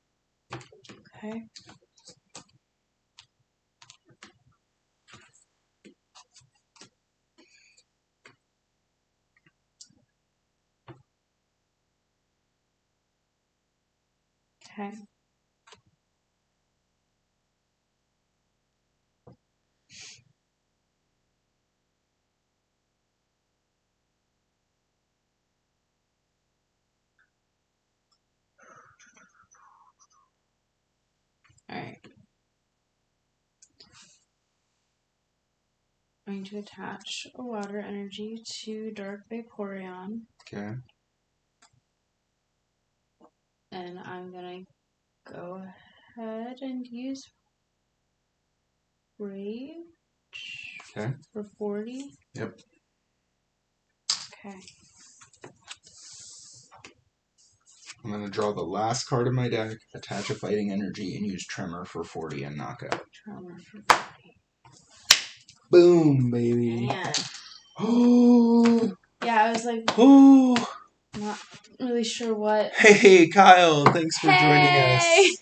S2: Okay. Okay. Alright. I'm going to attach a water energy to Dark Vaporeon.
S1: Okay.
S2: And I'm going to go ahead and use Rage.
S1: Okay.
S2: For 40.
S1: Yep.
S2: Okay.
S1: I'm going to draw the last card of my deck, attach a fighting energy, and use Tremor for 40 and knockout.
S2: Tremor for 40.
S1: Boom, baby.
S2: Man.
S1: Oh.
S2: Yeah, I was like,
S1: oh.
S2: Not really sure what.
S1: Hey, Kyle, thanks for joining us.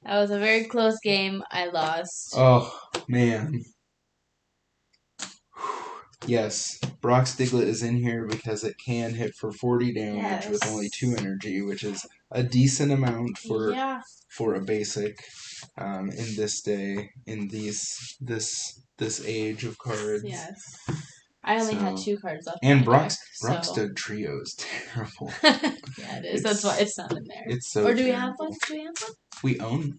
S2: That was a very close game. I lost.
S1: Oh, man. Yes, Brock's Diglett is in here because it can hit for 40 damage with only 2 energy, which is a decent amount for a basic in this day, in this age of cards.
S2: Yes. I only had 2 cards left.
S1: And
S2: in my deck,
S1: Brock's Doug Trio is terrible.
S2: Yeah, it is. That's why it's not in there.
S1: It's so.
S2: Or do we have one?
S1: We own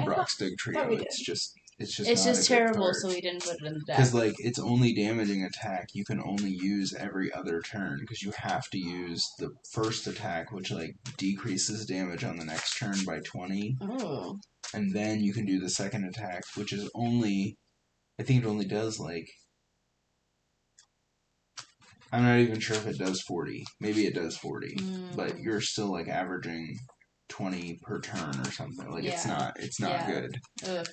S1: Brock's Doug Trio. It's just
S2: terrible, so we didn't put it in the deck.
S1: Because, like, it's only damaging attack. You can only use every other turn, because you have to use the first attack, which, like, decreases damage on the next turn by 20.
S2: Oh.
S1: And then you can do the second attack, which is only... I think it only does, like... I'm not even sure if it does 40. Maybe it does 40. But you're still, like, averaging 20 per turn or something. Like, it's not good.
S2: Ugh.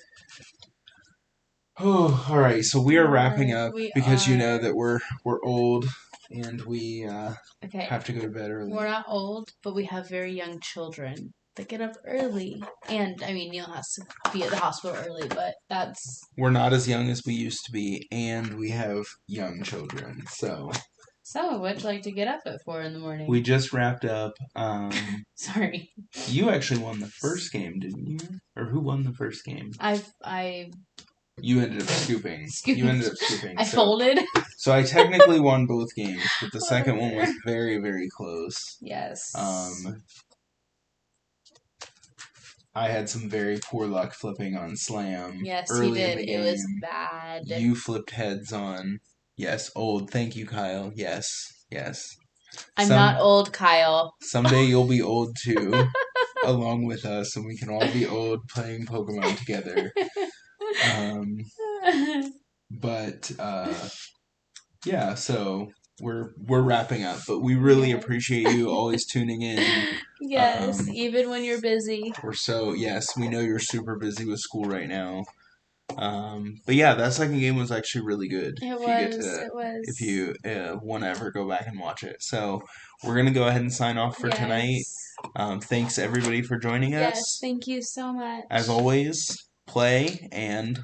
S1: Oh, all right. So we are wrapping up because you know that we're old and we have to go to bed early.
S2: We're not old, but we have very young children that get up early. And I mean, Neil has to be at the hospital early, but that's...
S1: We're not as young as we used to be, and we have young children. So
S2: Some of which like to get up at 4 in the morning.
S1: We just wrapped up.
S2: Sorry.
S1: You actually won the first game, didn't you? Or who won the first game?
S2: You
S1: ended up scooping. You ended up scooping.
S2: I folded.
S1: So I technically won both games, but the second one was very, very close.
S2: Yes.
S1: I had some very poor luck flipping on Slam.
S2: Yes,
S1: early
S2: you did.
S1: In the game.
S2: It was bad.
S1: You flipped heads on. Yes, old. Thank you, Kyle. Yes.
S2: I'm not old, Kyle.
S1: Someday you'll be old too, along with us, and we can all be old playing Pokemon together. Yeah, so we're wrapping up, but we really appreciate you always tuning in.
S2: Yes, even when you're busy.
S1: We know you're super busy with school right now. But yeah, that second game was actually really good.
S2: It was.
S1: If you want to ever go back and watch it. So we're going to go ahead and sign off for tonight. Thanks everybody for joining us.
S2: Yes, thank you so much.
S1: As always, play and